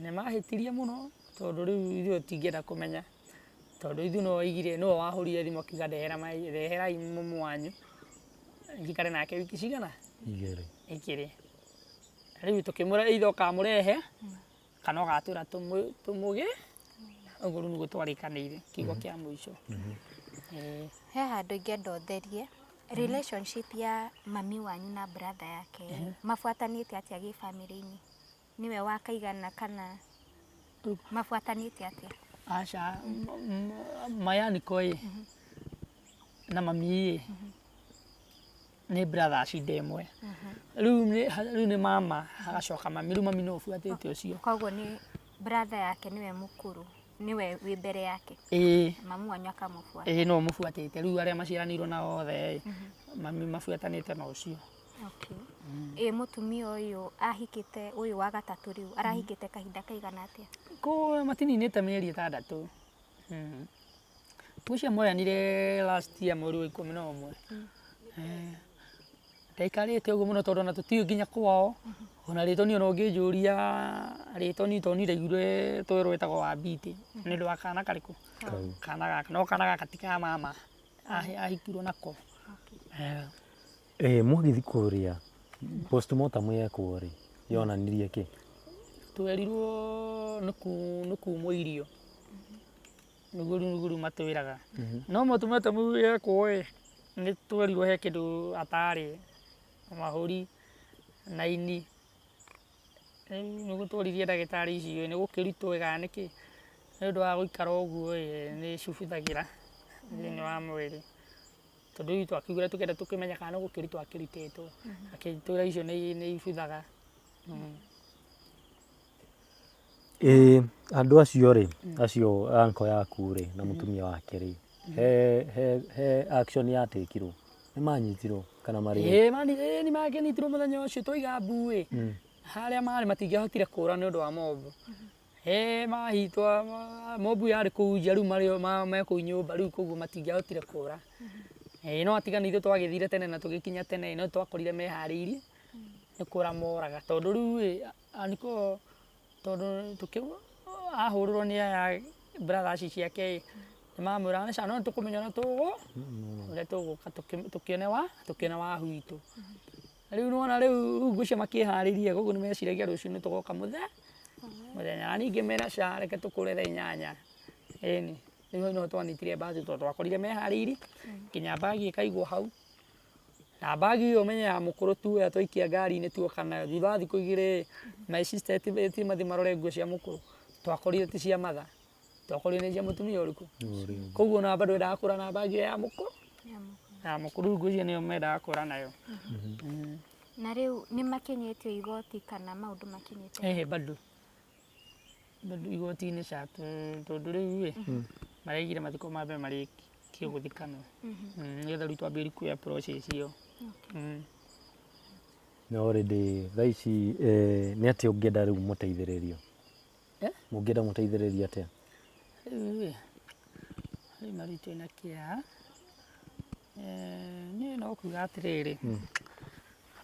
nĩmahĩtirie mũno tondũ rĩu ithuĩ tũtingĩenda kũmenya tondũ ithuĩ no oigire nĩwe wahũrire thimũ akiuga ndeherai mami wanyu njikare nake wiki cigana? Igĩrĩ. Rĩu tũkĩmwĩra either ũkamũrehe kana ũgatwĩra tũmũgĩ, ũguo rĩu nĩguo twarĩkanĩire kiugo kĩa mũico. He handũ ingĩenda ũtherie relationship ya mami wanyu na brother yake mabuatanĩte atĩa gĩ-family-inĩ? Nĩwe wa kaigana kana mabuatanĩte atĩa? Aca mayaniko na mami nĩ brothers ndemwe. Rĩu nĩ mama agacoka mami, rĩu mami no ũbuatĩte ũcio. Koguo nĩ brother yake nĩwe mũkũrũ, nĩwe wĩ mbere yake, mami wanyu akamũbuata? No mũbuatĩte, rĩu arĩa maciaranĩirwo nao othe mami mabuatanĩte na ũcio. Mũtumia ũyũ ahikĩte ũyũ wa gatatũ rĩu arahikĩte kahinda kaigana atĩa? Matininĩte mĩeri 6. Ũcio moyanire last year mweri wa 11. Ndaikarĩte ũguo mũno tondũ ona tũtiũĩ nginya kwao, ona rĩtwa ona ũngĩnjũria rĩtwa tondũ nĩndaiguire twerwo etagwo Wambiti nĩ ũndũ wa kana karĩkũ? Kana gaka, no kana gaka ti ka mama ahikirwo nako. Mũgĩthiĩ kũrĩa postmortem yekwo yonanirie kĩ? Twerirwo nĩ kumwo irio nĩguo rĩu matwĩraga, no postmortem yekwo nĩ twerirwo he kĩndũ atarĩ mahũri na ini. Nĩguo tworirie ndagĩtarĩ icio nĩ gũkĩrutwo kana nĩkĩ, nĩ ũndũ wa gũikara ũguo nĩ cubithagĩra thĩinĩ wa mwĩrĩ tondũ rĩu twakiugire tũkenda tũkĩmenya kana nĩ gũkĩrutwo akĩrutĩtwo, akĩtwĩra icio nĩ ibuthaga. Andũ acio anko yaku na mũtumia wake he action yatekirwo nĩmanyitirwo kana marĩ? Nĩmakĩnyitirwo mũthenya ũcio twaiga mbu harĩa marĩ matingĩahotire kũra nĩ ũndũ wa mobu. Mahitwo mobu yarĩ kũu nja rĩu me kũu nyũmba rĩu koguo matingĩahotire kũra. No atigana ithuĩ twagĩthire tene na tũgĩkinya tene no twakorire meharĩirie nĩ kũra moraga tondũ rĩu aniko tondũ ahũrĩrwo nĩ aya brothers ciake nĩmamwĩra nĩca no tũkũmenya ũrĩa tũgũka tũkĩone wahu witũ. Rĩu nĩwona rĩu ngũcio makĩharĩirie koguo nĩmeciragia rũciũ nĩtũgoka mũthenya na ningĩ mera ca reke tũkũre thaa 8. Ĩni rĩu no twanyitire mbathi tondũ twakorire meharĩirie nginya mbagi ĩkaigwo hau na mbagi ĩyo menye ya mũkũrũ tu ya twaikia ngari-inĩ tuoka nayo thutha wa thikũ 2 my sister eti mathi marore nguo cia mũkũrũ twakorire ti cia matha, twakorire nĩ cia mũtumia ũrĩkũ. Koguo na bado endaga kũra na mbagi ya mũkũrũ nguo icio nĩyo mendaga kũra nayo. Na rĩu nĩmakinyĩtio igoti kana maũndũ makinyĩte? Bado igoti-inĩ ca tondũ rĩu maraigire mathiko mambe marĩkie gũthikanwo nĩgetha rĩu twambĩrĩrie kuoya process ĩyo. na already thaa ici nĩ atĩ ũngĩenda rĩu mũteithĩrĩrio mũngĩenda mũteithĩrĩrio atĩa rĩu marĩ twĩna kĩeha niĩ no kuga atĩrĩrĩ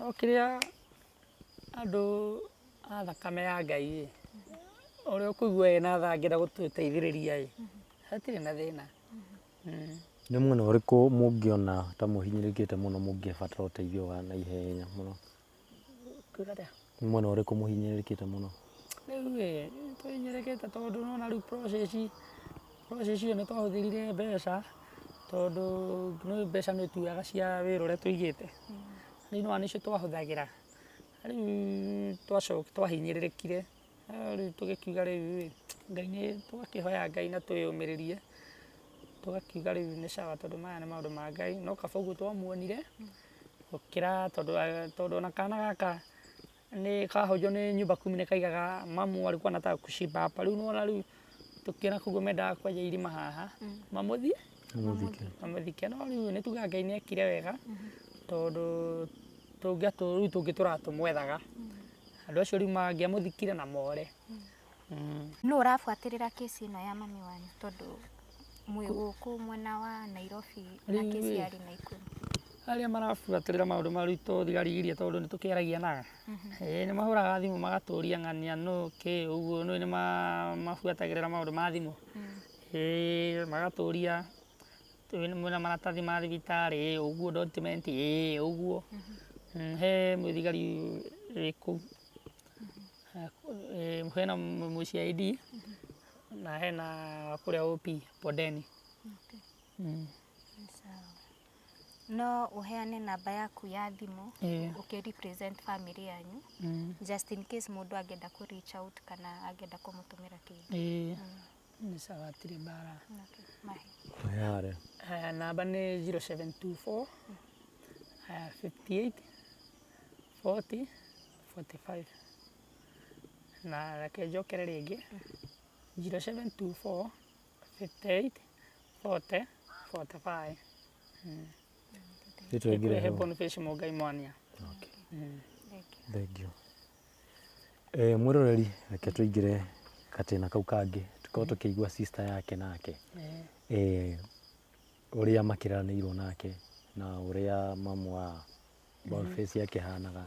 o kĩrĩa andũ a thakame ya Ngai ũrĩa ũkũigua ena tha angĩenda gũtũteithĩrĩria hatirĩ na thĩna. nĩ mwena ũrĩkũ mũngĩona ta mũhinyĩrĩkĩte mũno mũngĩbatara ũteithio wa naihenya mũno nĩ mwena ũrĩkũ mũhinyĩrĩkĩte mũno rĩu tũhinyĩrĩkĩte tondũ nona rĩu process ĩyo nĩ twahũthĩrire mbeca tondũ mbeca nĩ tuoyaga cia wĩra ũrĩa tũigĩte rĩu nĩcio twahũthagĩra rĩu twahinyĩrĩrĩkire rĩu tũgĩkiuga rĩu Ngai tũgakĩhoya Ngai na twĩyũmĩrĩrie tũgakiuga rĩu nĩ sawa tondũ maya nĩ maũndũ ma Ngai no kaba ũguo twamuonire gũkĩra tondũ ona kana gaka nĩ kahũnjwo nĩ nyumba kumi nĩ kaigaga mamu alikuwa anataka kuchimba hapa rĩu nĩwona rĩu tũkĩona koguo mendaga kwenja irima haha mamũthike no rĩu nĩ tugaga Ngai nĩekire wega tondũ rĩu tũngĩ tũratũmwethaga andũ acio rĩu mangĩamũthikire na more. Nũ ũrabuatĩrĩra kesi ĩno ya mami wanyu tondũ mwĩ gũkũ mwena wa Nairobi na kesi yarĩ Naikuru arĩa marabuatĩrĩra maũndũ ma rĩu tũthigarigiria tondũ nĩ tũkĩaragia naga nĩ mahũraga thimũ magatũria ng'ania nũ kĩ ũguo nĩ mabuatagĩrĩra maũndũ ma thimũ magatũria mwĩna maratathi ma thibitarĩ ũguo document ũguo he mũthigari wĩ kũu hena mũCID na hena kũrĩa OP Bondeni. No ũheane namba yaku ya thimũ ũkĩrepresent family yanyu just in case mũndũ angĩenda kũ reach out kana angĩenda kũmũtũmĩra kĩndũ. Nĩ sawa hatirĩ mbara. Namba nĩ 0724 58 40 45 na reke njokere rĩngĩ 0724 58 40 45. He Boniface Mũngai Mwania. Thengiũ. Mwĩroreri reke tũingĩre gatĩna kau kangĩ tũkorwo tũkĩigua sister yake nake ũrĩa makĩranĩirwo nake na ũrĩa mamu wa Boniface akĩhanaga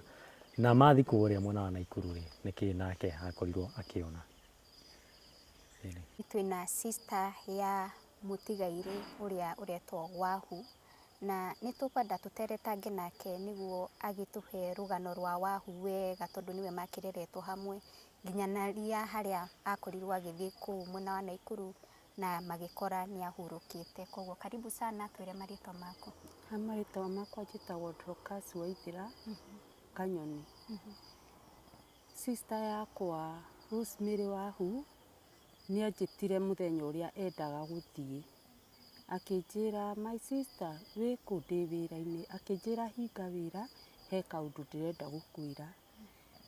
na mathi kũrĩa mwena wa Naikuru nĩkĩ nake akorirwo akĩona. Twĩna sister ya mũtigairĩ ũrĩa ũretwo Wahu na nĩ tũkwenda tũteretange nake nĩguo agĩtũhe rũgano rwa Wahu wega tondũ nĩwe makĩreretwo hamwe nginya naria harĩa akorirwo agĩthiĩ kũu mwena wa Naikuru na magĩkora nĩ ahurũkĩte. Koguo karibu sana twĩre marĩtwa maku. Marĩtwa makwa njĩtagwo Dorcas Waithĩra Kanyoni. Sister yakwa Rosemary Wahu nĩ anjĩtire mũthenya ũrĩa endaga gũthiĩ akĩnjĩra my sister wĩkũ ndĩ wĩra-inĩ akĩnjĩra hinga wĩra he kaũndũ ndĩrenda gũkwĩra.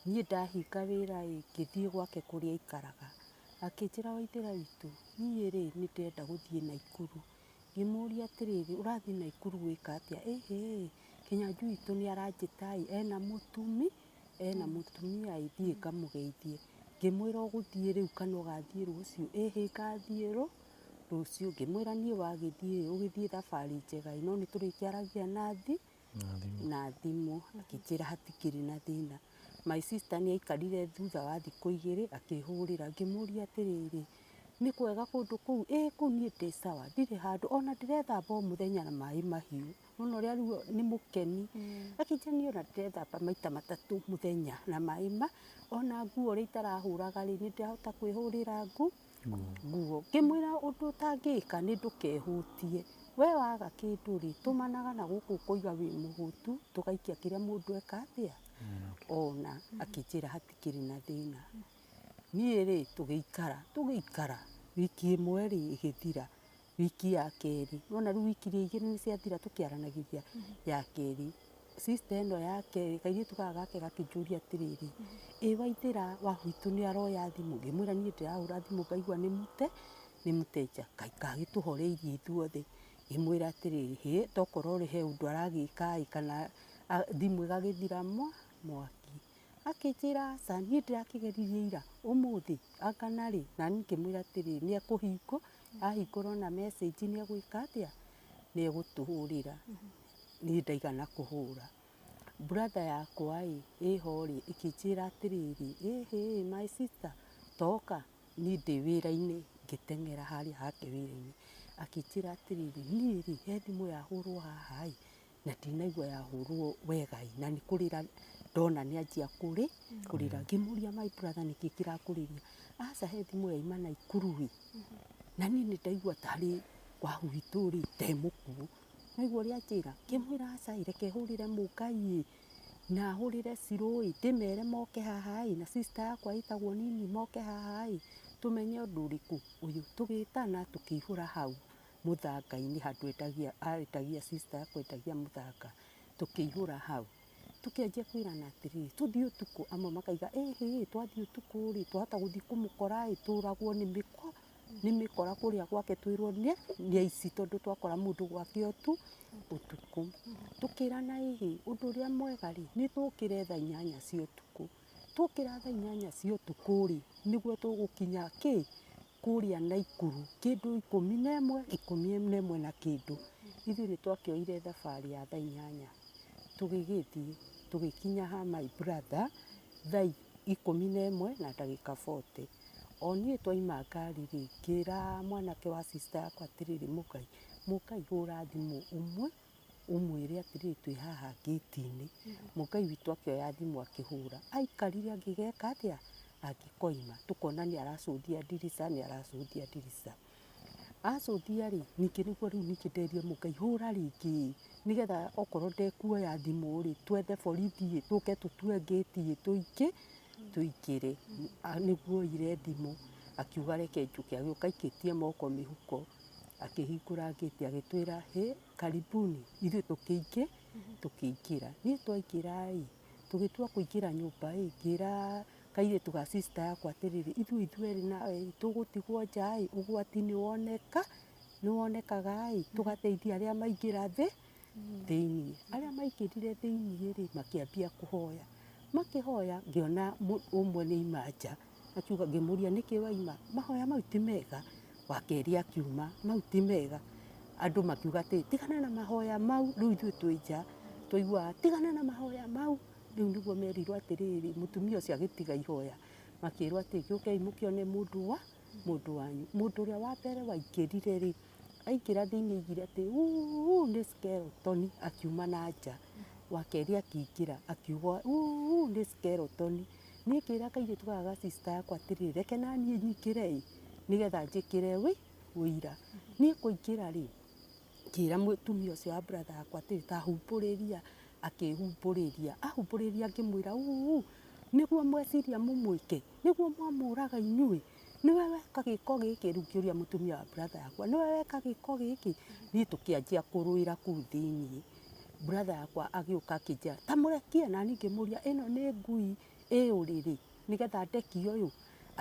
Niĩ ndahinga wĩra ngĩthiĩ gwake kũrĩa aikaraga akĩnjĩra Waithĩra witũ niĩ nĩ ndĩrenda gũthiĩ Naikuru. Ngĩmũria atĩrĩrĩ ũrathiĩ Naikuru gwĩka atĩa? Kĩnyanjui witũ nĩ aranjĩta ena mũtumia thiĩ ngamũgeithie. Ngĩmwĩra ũgũthiĩ rĩu kana ũgathiĩ rũciũ? Ngathiĩ rũciũ. Ngĩmwĩra niĩ wagĩthiĩ ũgĩthiĩ thabarĩ njega no nĩ tũrĩkĩaragia na thimũ. Akĩnjĩra hatikĩrĩ na thĩna. My sister nĩ aikarire thutha wa thikũ 2 akĩhũrĩra. Ngĩmũria atĩrĩrĩ nĩ kwega kũndũ kũu? Kũu niĩ ndĩ sawa ndirĩ handũ ona ndĩrethamba o mũthenya na maĩ mahiũ. Nona ũrĩa rĩu nĩ mũkeni. Akĩnjĩra niĩ ona ndĩrethamba maita 3 mũthenya na maĩ ona nguo ũrĩa itarahũraga nĩ ndĩrahota kwĩhũrĩra nguo. Ngĩmwĩra ũndũ ũtangĩka nĩ ndũkehutie we waga kĩndũ tũmanaga na gũkũ ũkũiga wĩ mũhũtu tũgaikia kĩrĩa mũndũ eka atĩa ona. Akĩnjĩra hatikĩrĩ na thĩna. Niĩ tũgĩikara wiki 1 ĩgĩthira. Wiki ya kerĩ nona rĩu wiki 2 nĩ ciathira tũkĩaranagithia ya kerĩ. Sister ĩno ya kerĩ kairĩtu gaka gake gakĩnjũria atĩrĩrĩ Waithĩra Wahu witũ nĩ aroya thimũ? Ngĩmwĩra niĩ ndĩrahũra thimũ ngaigua nĩ mũteja gagĩtũhoreirie ithuothe. Ngĩmwĩra atĩrĩrĩ tokorwo he ũndũ aragĩka kana thimũ ĩgagĩthira mwaki akinjira aca niĩ ndĩrakĩgeririe ira ũmũthĩ akana rĩ na niĩ ngĩmwĩra atĩrĩ nĩ ekũhingwo ahingũrwo na message nĩ egwĩka atĩa nĩ egũtũhũrĩra niĩ ndaigana kũhũra brother yakwa ĩho rĩ ĩkĩnjĩra atĩrĩrĩ ĩhĩ my sister toka niĩ ndĩ wĩra-inĩ ngĩteng'era harĩa hake wĩra-inĩ akĩnjĩra atĩrĩrĩ niĩ rĩ he thimũ yahũrwo haha na ndinaigua yahũrwo wega na nĩ kũrĩra ndona nĩ anjia kũrĩra ngĩmũria my brother nĩkĩ kĩrakũrĩria aca he thimũ yaima Naikuru na niĩ nĩ ndaigua tarĩ kwa gwitũ rĩ te mũkuũ naigua ũrĩa anjĩra ngĩmwĩra aca reke hũrĩre Mũngai na hũrĩre Shirũ ndĩmere moke haha na sister yakwa ĩtagwo Nini moke haha tũmenye ũndũ ũrĩkũ ũyũ tũgĩtana tũkĩihũra hau mũthanga-inĩ handũ endagia sister yakwa endagia mũthanga tũkĩihũra hau tũkĩanjia kwĩrana atĩrĩrĩ tũthiĩ ũtukũ amwe makaiga ĩhĩ twathiĩ ũtukũ rĩ twahota gũthiĩ kũmũkora tũragwo nĩ mĩkora kũrĩa gwake twĩrwo nĩ aici tondũ twakora mũndũ gwake ũtukũ tũkĩrana ũndũ ũrĩa mwega rĩ nĩ tũkĩre thaa 8 cia ũtukũ tũkĩra thaa 8 cia ũtukũ rĩ nĩguo tũgũkinya kũrĩa Naikuru kĩndũ 11 na kĩndũ ithuĩ nĩ twakĩoire thabarĩ ya thaa 8 tũgĩgĩthiĩ tũgĩkinya ha my brother thaa 11 na ndagĩka 40 o niĩ twaima ngari rĩ ngĩra mwanake wa sister yakwa atĩrĩrĩ Mũngai hũra thimũ ũmwĩre atĩrĩrĩ twĩ haha gĩti-inĩ Mũngai witũ akĩoya thimũ akĩhũra aikarire angĩgeka atĩa angĩkoima tũkona nĩ aracũthia ndirica acũthia rĩ ningĩ nĩguo rĩu ningĩ nderie Mũngai hũra rĩngĩ nĩgetha okorwo ndekuoya thimũ rĩ twethe borithi tũke tũtue gĩti tũingĩre nĩguo oire thimũ akiuga reke njũke agĩũka aikĩtie moko mĩhuko akĩhingũra gĩti agĩtwĩra karibuni ithuĩ tũkĩingĩra niĩ twaingĩra tũgĩtua kũingĩra nyũmba ngĩra kairĩtu ga sister yakwa atĩrĩrĩ ithuĩ nawe tũgũtigwo nja ũgwati nĩ wonekaga tũgateithia arĩa maingĩra thĩinĩ arĩa maingĩrire thĩinĩ rĩ makĩambia kũhoya makĩhoya ngĩona ũmwe nĩ aima nja akiuga ngĩmũria nĩkĩ waima mahoya mau ti mega wakerĩ akiuma mau ti mega andũ makiuga atĩ tigana na mahoya mau rĩu ithuĩ twĩ nja twaigua tigana na mahoya mau rĩu nĩguo merirwo atĩrĩrĩ mũtumia ũcio agĩtiga ihoya makĩrwo atĩ gĩũkei mũkĩone mũndũ wanyu mũndũ ũrĩa wa mbere waingĩrire rĩ aingĩra thĩinĩ aigire atĩ nĩ skeleton akiuma na nja wakerĩ akĩingĩra akiuga nĩ skeleton niĩ ngĩra kairĩtu gaka ga sister yakwa atĩrĩrĩ reke naniĩ nyingĩre nĩgetha njĩkĩre wũira niĩ kũingĩra rĩ ngĩra mũtumia ũcio wa brother yakwa atĩrĩ ta humbũrĩria akĩhumbũrĩria ahumbũrĩria ngĩmwĩra nĩguo mweciria mũmwĩke nĩguo mwamũraga inyuĩ nĩwe weka gĩko gĩkĩ rĩu ngĩũria mũtumia wa brother yakwa nĩwe weka gĩko gĩkĩ niĩ tũkĩanjia kũrũĩra kũu thĩinĩ brother yakwa agĩũka akĩnjĩra ta mũrekie nani ngĩmũria ĩno nĩ ngui ũrĩrĩ nĩgetha ndeki ũyũ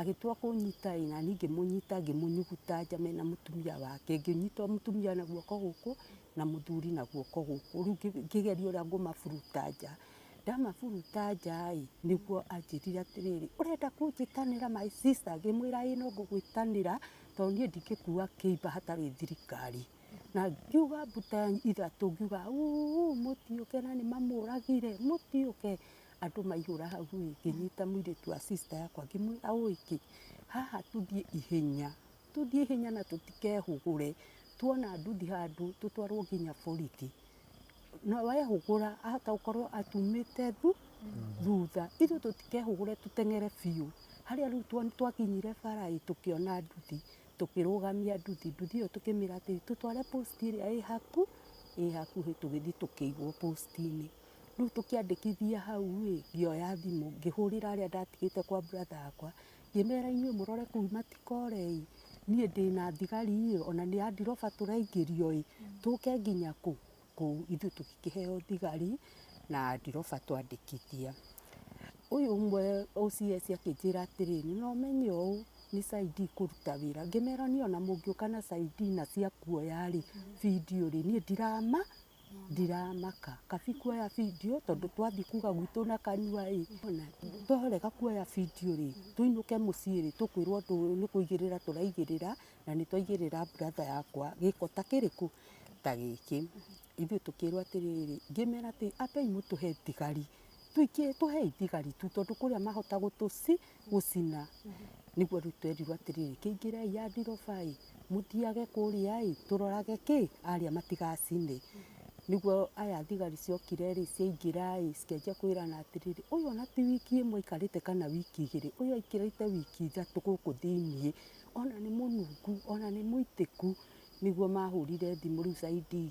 agĩtua kũnyita na niĩ ngĩmũnyita ngĩmũnyuguta nja mena mũtumia wake ngĩnyita mũtumia na guoko gũkũ na mũthuri na guoko gũkũ rĩu ngĩgeria ũrĩa ngũmaburuta nja ndamaburuta nja nĩguo anjĩrire atĩrĩrĩ ũrenda kũnjĩtanĩra my sister ngĩmwĩra no ngũgwĩtanĩra tondũ niĩ ndingĩkua kĩimba hatarĩ thirikari na ngiuga mbuta ithatũ ngiuga mũtiũke na nĩ mamũragire mũtiũke andũ maihũra hau ngĩnyita mũirĩtu wa sister yakwa ngĩmwĩra ũĩkĩ haha tũthiĩ ihenya na tũtikehũgũre tuona nduthi handũ tũtwarwo nginya borithi na wehũgũra ahota gũkorwo atumĩte thutha ithuĩ tũtikehũgũre tũteng'ere biũ harĩa rĩu twakinyire bara tũkĩona nduthi tũkĩrũgamia nduthi ĩyo tũkĩmĩra atĩ tũtware post ĩrĩa ĩ hakuhĩ tũgĩthiĩ tũkĩigwo post-inĩ rĩu tũkĩandĩkithia hau ngĩoya thimũ ngĩhũrĩra arĩa ndatigĩte kwa brother yakwa ngĩmera inyuĩ mũrore kũu matikore niĩ ndĩna thigari ona nĩ andiroba tũraingĩrio tũke nginya kũu ithuĩ tũkĩheo thigari na andiroba twandĩkithia ũyũ ũmwe OCS akĩnjĩra atĩrĩrĩ no menye ũũ nĩ side kũruta wĩra ngĩmera niĩ ona mũngĩũka na side na cia kuoya video niĩ ndiramaka kabi kuoya video tondu twathi kuga gwitu na kanua ona twarega kuoya video tuinuke mucii tukwirwo ni kuigirira turaigirira na ni twaigirira brother yakwa giko ta kiriku ta giki ithu tukirwo atiriri ngimera ati apei mutuhe thigari tuhe thigari tu tondu kuria mahota gucina niguo riu twerirwo atiriri kiingirei ya ndirobaa muthiage kuria turorage ki aria matigacine niguo aya thigari ciokire ciaingira cikianjia kwirana atiriri uyu ona ti wiki imwe ikarite kana wiki igiri uyu aikirite wiki ithatu guku thiini ona ni munungu ona ni muitiku niguo mahurire thimu riu saidi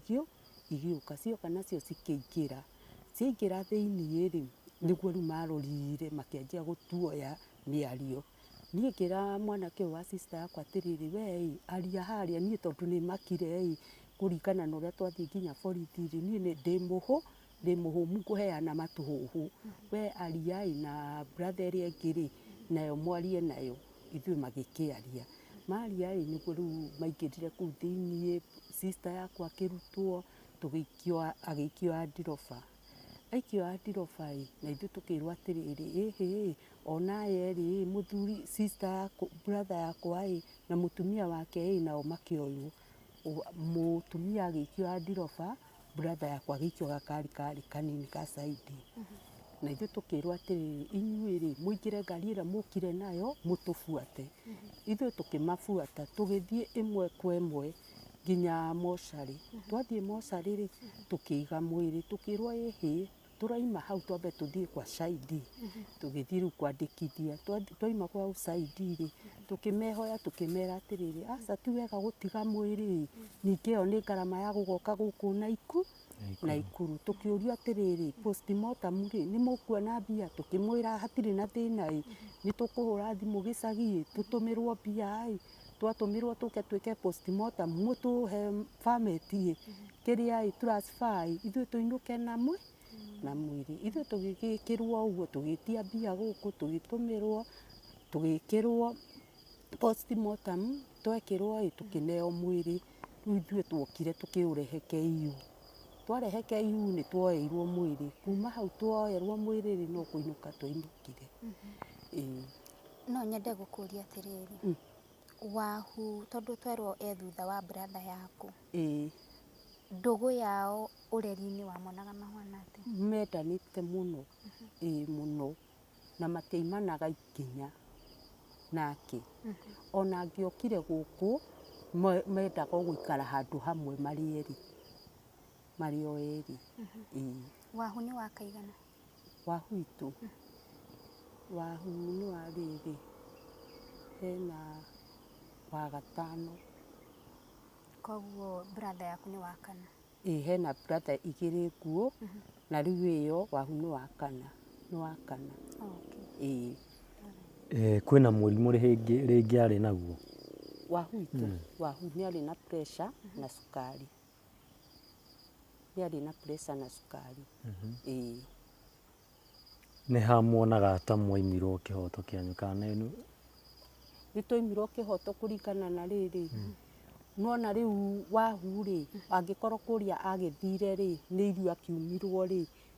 igiuka cioka nacio cikiingira ciaingira thiini niguo riu marorire makianjia gutuoya miario nie ngira mwanake wa sister yakwa atiriri we aria haria nie tondu ni makire kuringana na uria twathie nginya borithi nie ndi muhumu kuheana matuhuhu we aria na brother iria ingiri nayo mwarie nayo ithui magikiaria maria niguo riu maingirire kuu thiini sister yakwa akirutwo agikio Andiroba aikio Andiroba na ithu tukirwo atiriri ona ye muthuri sister brother yakwa na mutumia wake nao makioywo mutumia agikio Andiroba brother yakwa agikio gakari kanini ka saidi na ithu tukirwo atiriri inyuĩ muingire ngari ĩrĩa mukire nayo mutufuate ithu tukimafuata tugithie imwe kwa imwe nginya mochari twathie mochari tukiiga mwiri tukirwo turaima hau twambe tuthie kwa saidi tugithie riu kwandikithia twaima kwa saidi tukimehoya tukimera atiriri aca ti wega gutiga mwiri ningi yo ni ngarama ya gugoka guku Naikuru tukiurio atiriri postmortem ni mukuona mbia tukimwira hatiri na thina ni tukuhura thimu gicagi tutumirwo mbia twatumirwo tuke twike postmortem mutuhe family kiria transfer ithu tuinuke na mwiri ithu tugikirwo uguo tugitia mbia guku tugitumirwo tugikirwo postmortem twekirwo tukineo mwiri riu ithu twokire tukiurehe KU twarehe KU ni twoeirwo mwiri kuma hau twoerwo mwiri no kuinuka twainukire no nyende gukuria atiriri wahu tondu twerwo thutha wa brother yaku ndugu yao ureri-ini wamonaga mahana atia mendanite muno muno na matiaimanaga ikinya nake ona angiokire guku mendaga guikara handu hamwe mari o eri wahu ni wakaigana wahu itu wahu ni wa riri hena wa gatano koguo brother yaku ni wakana hena brother igiri nguo na riu iyo wahu ni wakana kwina murimu ringi ari naguo wahu itu wahu ni ari na pressure na sukari ni hamuonaga ta mwaimirwo kihoto kianyu kana inu ni twoimirwo kihoto kuringana na riri nuona riu wahu angikorwo kuria agithire ni irio akiumirwo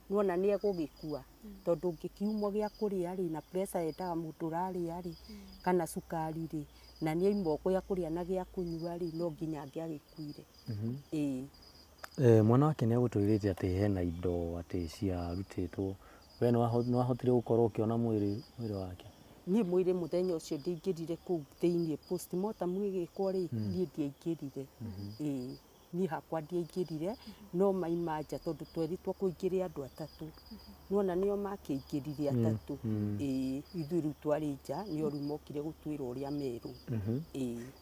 nuona ni egugikua tondu ngikiumwo gia kuria na pressure yendaga mundu uraria kana sukari na ni aimwo gia kuria na gia kunyua no nginya angiagikuire mwana wake ni agutwirite ati hena indo ati cia rutitwo we no ahotire gukorwo ukiona mwiri wake nie mwiri muthenya ucio ndingirire kuu thiini postmortem igikwo nie ndiaingirire nie hakwa ndiaingirire no maima nja tondu tweritwo kuingiria andu atatu nuona nio makiingirire atatu ithu riu twari nja nio riu mokire gutwira uria meru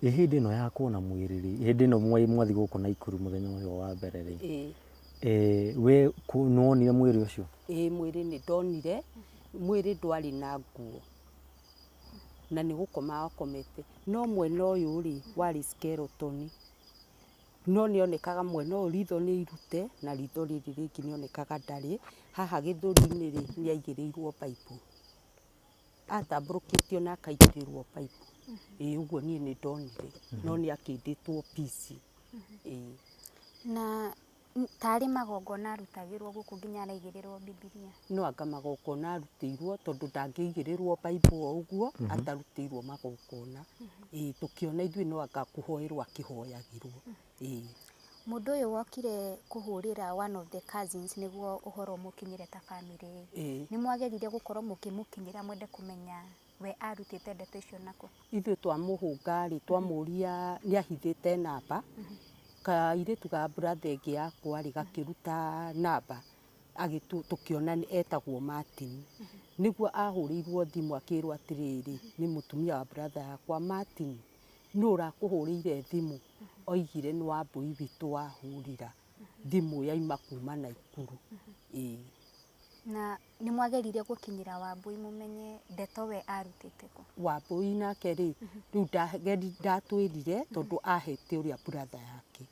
hindi no ya kuona mwiri hindi no mwathi guku Naikuru muthenya ucio wa mbere we nuonire mwiri ucio mwiri ni ndonire mwiri ndwari na nguo na ni gukoma akomete no mwena uyu wari skeleton no nionekaga mwena uyu ritho ni irute na ritho riri ringi nionekaga ndari haha githuri-ini ni aigirirwo pipe atamburukitio na akaigirirwo pipe uguo nie ni ndonire no ni akinditwo piece na tarĩ magongona arutagĩrwo gũkũ nginya araigĩrĩrwo Bibilia. No anga magongona arutĩirwo tondũ ndangĩigĩrĩrwo Bible o ũguo atarutĩirwo magongona. Tũkĩona ithuĩ no anga kũhoerwo akĩhoyagĩrwo. Mũndũ ũyũ wokire kũhũrĩra one of the cousins nĩguo ũhoro mũkinyĩre ta family. Nĩ mwageririe gũkorwo mũkĩmũkinyĩra mwende kũmenya we arutĩte ndeto icio nakũ? Ithuĩ twamũhũnga-rĩ twamũria nĩ ahithĩte namba. Kairĩtu ga brother ĩngĩ yakwa-rĩ gakĩruta namba tũkĩona etagwo Martin. Nĩguo ahũrĩirwo thimũ akĩrwo atĩrĩrĩ nĩ mũtumia wa brother yakwa, Martin nũ ũrakũhũrĩire thimũ? Oigire nĩ Wambui witũ wahũrĩra thimũ yauma kuma Naikuru. Na nĩ mwageririe gũkinyĩra Wambui mũmenye ndeto we arutĩte kũ? Wambui nake-rĩ rĩu ndatwĩrire tondũ ahete ũrĩa brother yake.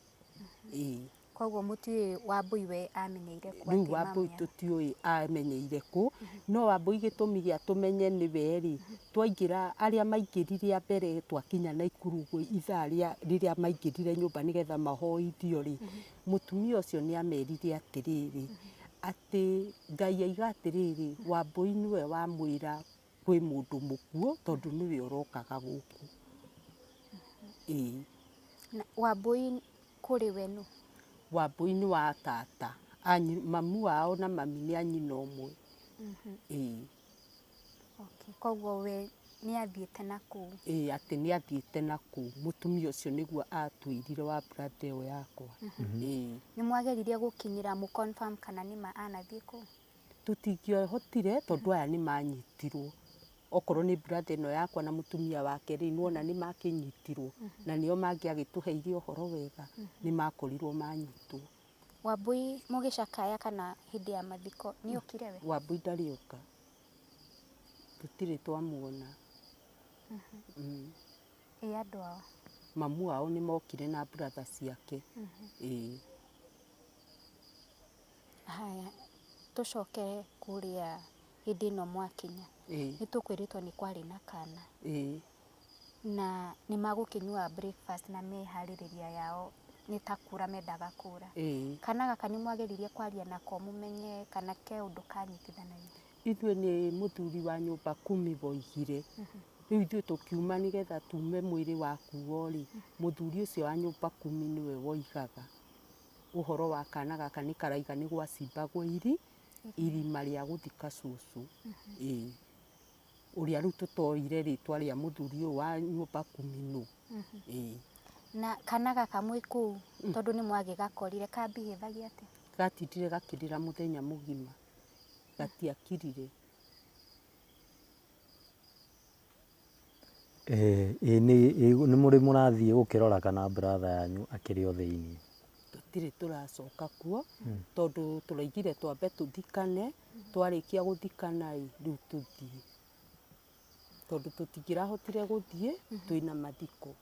Koguo mũtiũĩ Wambui we amenyeire kũ? Rĩu Wambui tũtiũĩ amenyeire kũ, no Wambui gĩtũmi gĩa tũmenye nĩwe-rĩ, twaingĩra arĩa maingĩrire a mbere twakinya Naikuru ithaa rĩrĩa maingĩrire nyũmba nĩgetha mahoithio-rĩ, mũtumia ũcio nĩ amerire atĩrĩrĩ atĩ Ngai aiga atĩrĩrĩ Wambui nĩwe wamwĩra kwĩ mũndũ mũkuũ tondũ nĩwe ũrokaga gũkũ. Wambui kũrĩ we nũ? Wambui nĩ wa tata, mamu wao na mami nĩ a nyina ũmwe. Koguo we nĩ athiĩte nakũu? Atĩ nĩ athiĩte nakũu, mũtumia ũcio nĩguo atwĩrire wa brother ũyũ yakwa. Nĩ mwageririe gũkinyĩra mũ confirm kana nĩma anathiĩ kũu? Tũtingĩahotire tondũ aya nĩ manyitirwo. Okorwo nĩ brother ĩno yakwa na mũtumia wake-rĩ nĩwona nĩ makĩnyitirwo na nĩo mangĩagĩtũheire ũhoro wega nĩ makorirwo manyitwo. Wambui mũgĩcakaya kana hĩndĩ ya mathiko nĩ okire we? Wambui ndarĩ oka, tũtirĩ twamuona. Andũ ao? Mamu wao nĩ mokire na brother ciake. Haya, tũcoke kũrĩa hĩndĩ ĩno mwakinya. Nĩ tũkwĩrĩtwo nĩ kwarĩ na kana. Na nĩ magũkĩnyua breakfast na meharĩrĩria yao nĩ ta kura mendaga kura. Kana gaka nĩ mwageririe kwaria nako mũmenye kana ke ũndũ kanyitithanagia? Ithuĩ nĩ mũthuri wa nyũmba 10 boigire. Rĩu ithuĩ tũkiuma nĩgetha tume mwĩrĩ wakuo-rĩ, mũthuri ũcio wa nyũmba 10 nĩwe woigaga ũhoro wa kana gaka nĩ karaiga nĩ gwacimbagwo irima rĩa gũthika cũcũ. Ũrĩa rĩu tũtoire rĩtwa rĩa mũthuri ũyũ wa nyũmba 10 nũ. Na kana gaka mwĩ kũu tondũ nĩ mwagĩgakorire kambihevagia atĩa? Gatindire gakĩrĩra mũthenya mũgima, gatiakirire. Nĩ mũrĩ mũrathiĩ gũkĩrora kana brother yanyu akĩrĩ o thĩinĩ? Tũtirĩ tũracoka kuo tondũ tũraigire twambe tũthikane, twarĩkia gũthikana-ĩ rĩu tũthiĩ tondũ tũtingĩrahotire gũthiĩ twĩna mathiko.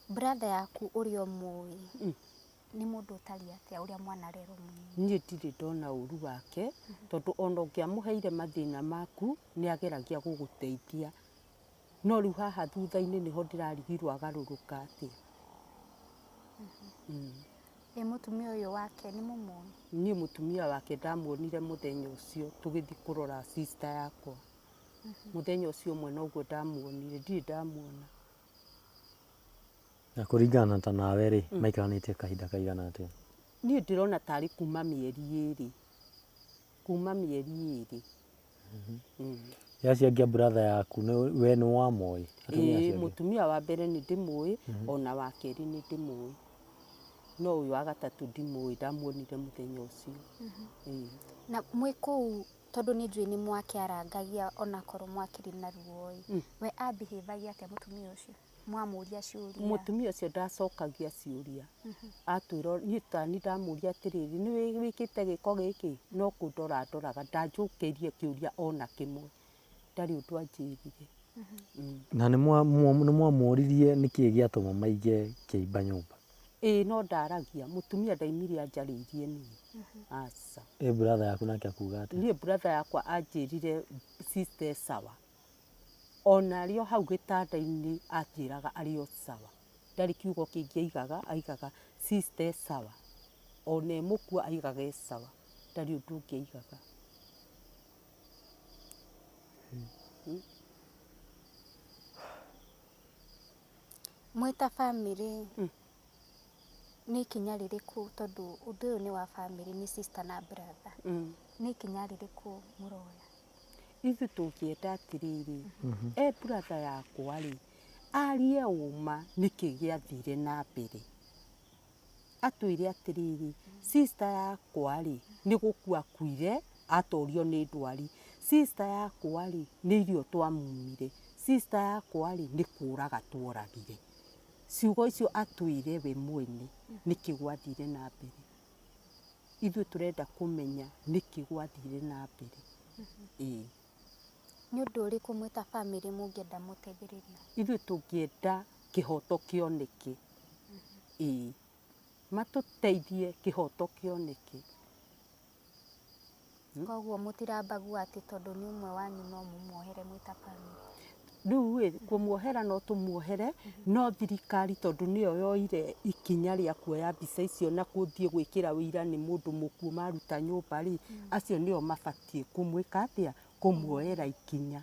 Brother yaku ũrĩa ũmũĩ nĩ mũndũ ũtariĩ atĩa ũrĩa mwanarerwo mũnini? Niĩ ndirĩ ndona ũru wake tondũ ona ũngĩamũheire mathĩna maku nĩ ageragia gũgũteithia, no rĩu haha thutha-inĩ nĩho ndĩrarigirwo agarũrũka atĩa. Mũtumia ũyũ wake nĩ mũmũĩ? Niĩ mũtumia wake ndamuonire mũthenya ũcio tũgĩthiĩ kũrora sister yakwa. Mũthenya ũcio ũmwe noguo ndamuonire, ndirĩ ndamuona. Na kũringana ta nawe-rĩ maikaranĩtie kahinda kaigana atĩa? Niĩ ndĩrona tarĩ kuma mĩeri 2. Kuma mĩeri 2. Yaciangia brother yaku we nĩ wamũĩ? Mũtumia wa mbere nĩ ndĩmũĩ, ona wa kerĩ nĩ ndĩmũĩ, no ũyũ wa gatatũ ndimũĩ, ndamuonire mũthenya ũcio. Na mwĩ kũu tondũ nĩ njũĩ nĩ mwakĩarangagia onakorwo mwakĩrĩ na ruo-ĩ, we ambihevagia atĩa mũtumia ũcio? Mwamũria ciũria? Mũtumia ũcio ndacokagia ciũria, atwĩra niĩ tani ndamũria atĩrĩrĩ nĩ wĩkĩte gĩko gĩkĩ, no kũndora ndoraga, ndanjũkĩirie kĩũria ona kĩmwe, ndarĩ ũndũ anjĩrire. Na nĩ mwamũririe nĩkĩĩ gĩatũma maige kĩimba nyũmba? No ndaragia, mũtumia ndaimire anjarĩirie niĩ, aca. Brother yaku nake akuga atĩa? Niĩ brother yakwa anjĩrire sister sawa, ona arĩ o hau gĩtanda-inĩ anjĩraga arĩ o sawa, ndarĩ kiugo kĩngĩ aigaga, sister sawa one mukua aigaga sawa ndari undu ungi aigaga Mwita family nä ikinya rä rä kå tondå å ndå å yå nä wa family nä sister na brother nä ikinya rä rä kå må roya ithu tũngĩenda atĩrĩrĩ brother yakwa rĩ arie ũma nĩkĩ gĩathire na mbere atwĩre atĩrĩrĩ sister yakwa rĩ nĩ gũkua akuire atorio nĩ ndwari sister yakwa rĩ nĩ irio twamumire sister yakwa rĩ nĩ kũraga tworagire ciugo icio atwĩre we mwene nĩkĩ gwathire na mbere ithuĩ tũrenda kũmenya nĩkĩ gwathire na mbere nä å ndå å rä kå mwä ta bamĩrĩ må ngä enda må teithä rä rio ithuĩ tũngĩenda kĩhoto kĩoneke matå teithie kĩhoto kĩoneke koguo må tirambagua atä tondå nä å mwe wanyu no må muohere mwä ta bamĩrĩ rĩu kũmuohera no tũmuohere no thirikari tondũ nĩyo yoire ikinya rĩa kuoya mbica icio na gũthiĩ gwĩkĩra wĩira nĩ mũndũ mũkuũ maruta nyũmba rĩ acio nĩo mabatiĩ kũmwĩka atĩa kũmuoera ikinya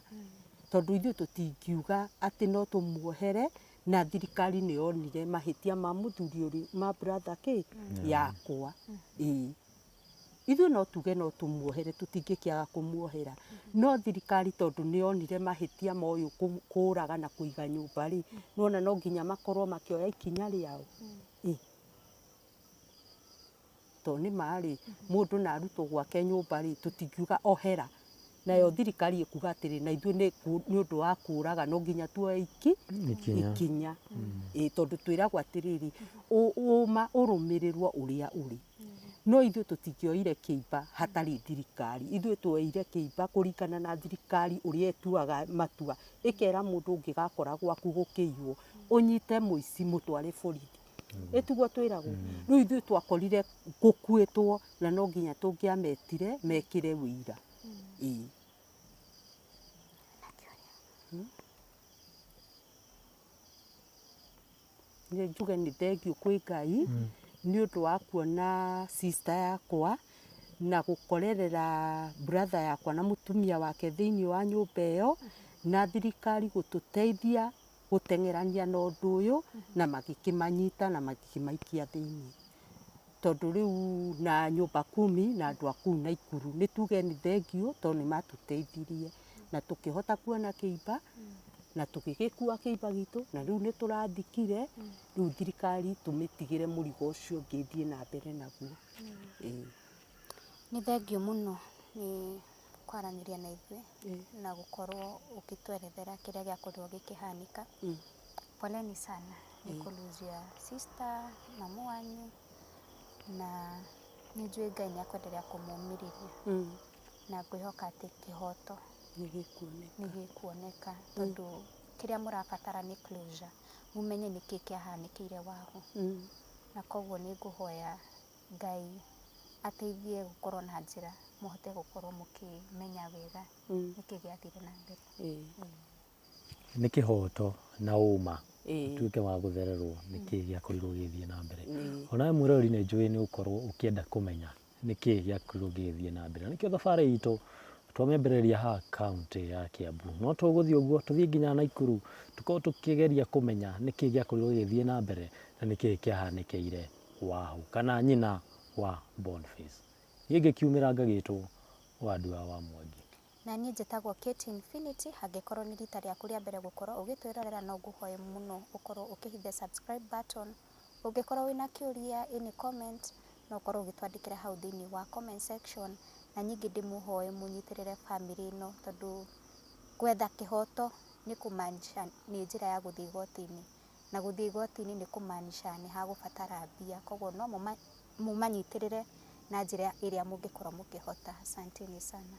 tondũ ithuĩ tũtingiuga atĩ no tũmuohere na thirikari nĩ yonire mahĩtia ma mũthuri ũrĩ ma brother yakwa ithuĩ no tuge no tũmuohere tũtingĩkĩaga kũmuohera no thirikari tondũ nĩ yonire mahĩtia ma ũyũ kũũraga na kũiga nyũmba rĩ nĩwona no nginya makorwo makĩoya ikinya rĩao tondũ nĩ marĩ mũndũ na arutwo gwake nyũmba rĩ tũtingiuga ohera nayo thirikari ĩkuga atĩrĩ na ithuĩ nĩ ũndũ wa kũũraga no nginya tuoye ikinya tondũ twĩragwo atĩrĩrĩ ũma ũrũmĩrĩrwo ũrĩa ũrĩ no ithuĩ tũtingĩoire kĩimba hatarĩ thirikari ithuĩ tuoire kĩimba kũringana na thirikari ũrĩa ĩtuaga matua ĩkera mũndũ ũngĩgakora gwaku gũkĩiywo ũnyite mũici mũtware borithi ĩtiguo twĩragwo rĩu ithuĩ twakorire gũkuĩtwo na no nginya tũngĩametire mekĩre wĩira njuge nĩ thengiũ kwĩ Ngai nĩ ũndũ wa kuona sister yakwa na gũkorerera brother yakwa na mũtumia wake thĩinĩ wa nyũmba ĩyo na thirikari gũtũteithia gũteng'erania na ũndũ ũyũ na magĩkĩmanyita na magĩkĩmaikia thĩinĩ tondũ rĩu na nyũmba 10 na andũ a kũu Naikuru nĩ tuge nĩ thengiũ tondũ nĩ matũteithirie na tũkĩhota kuona kĩimba na tũgĩgĩkua kĩimba gitũ na rĩu nĩ tũrathikire rĩu thirikari tũmĩtigĩre mũrigo ũcio ngĩthiĩ na mbere naguo nĩ thengiũ mũno nĩ kwaranĩria na ithuĩ na gũkorwo ũkĩtwerethera kĩrĩa gĩakorirwo gĩkĩhanĩka poleni sana nĩ kũluzia sister mamu wanyu na nĩ njũĩ Ngai nĩ akwenderea kũmũmĩrĩria na ngwĩhoka atĩ kĩhoto nĩ gĩkuoneka tondũ kĩrĩa mũrabatara nĩ closure mumenye nĩkĩ kĩahanĩkĩire wao na koguo nĩ ngũhoya Ngai ateithie gũkorwo na njĩra mũhote gũkorwo mũkĩmenya wega nĩkĩ gĩathire na mbere nĩ kĩhoto na ũma tuĩke wa gũthererwo nĩkĩ gĩakorirwo gĩthiĩ na mbere onawe mwĩroreri nĩ njũĩ nĩ ũkorwo ũkĩenda kũmenya nĩkĩ gĩakorirwo gĩthiĩ na mbere nĩkĩo thabarĩ itũ twamĩambĩrĩria haha kaũntĩ ya Kiambu no tũgũthiĩ ũguo tũthiĩ nginya Naikuru tũkorwo tũkĩgeria kũmenya nĩkĩ gĩakorirwo gĩthiĩ na mbere na nĩkĩ kĩahanĩkĩire Wahu kana nyina wa Boniface niĩ ngĩkiumĩra ngagĩtwo Wandua wa Mwangi na niĩ njĩtagwo Kate Infinity hangĩkorwo nĩ rita rĩaku rĩa mbere gũkorwo ũgĩtwĩrorera no ngũhoe mũno ũkorwo ũkĩhithia subscribe button ũngĩkorwo wĩna kĩũria any comment no ũkorwo ũgĩtwandĩkĩra hau thĩinĩ wa comment section na ningĩ ndĩmũhoe mũnyitĩrĩre family ĩno tondũ gwetha kĩhoto nĩ kũmaanisha nĩ njĩra ya gũthiĩ igoti-inĩ na gũthiĩ igoti-inĩ nĩ kũmaanisha nĩ hagũbatara mbia koguo no mũmanyitĩrĩre na njĩra ĩrĩa mũngĩkorwo mũkĩhota asanteni sana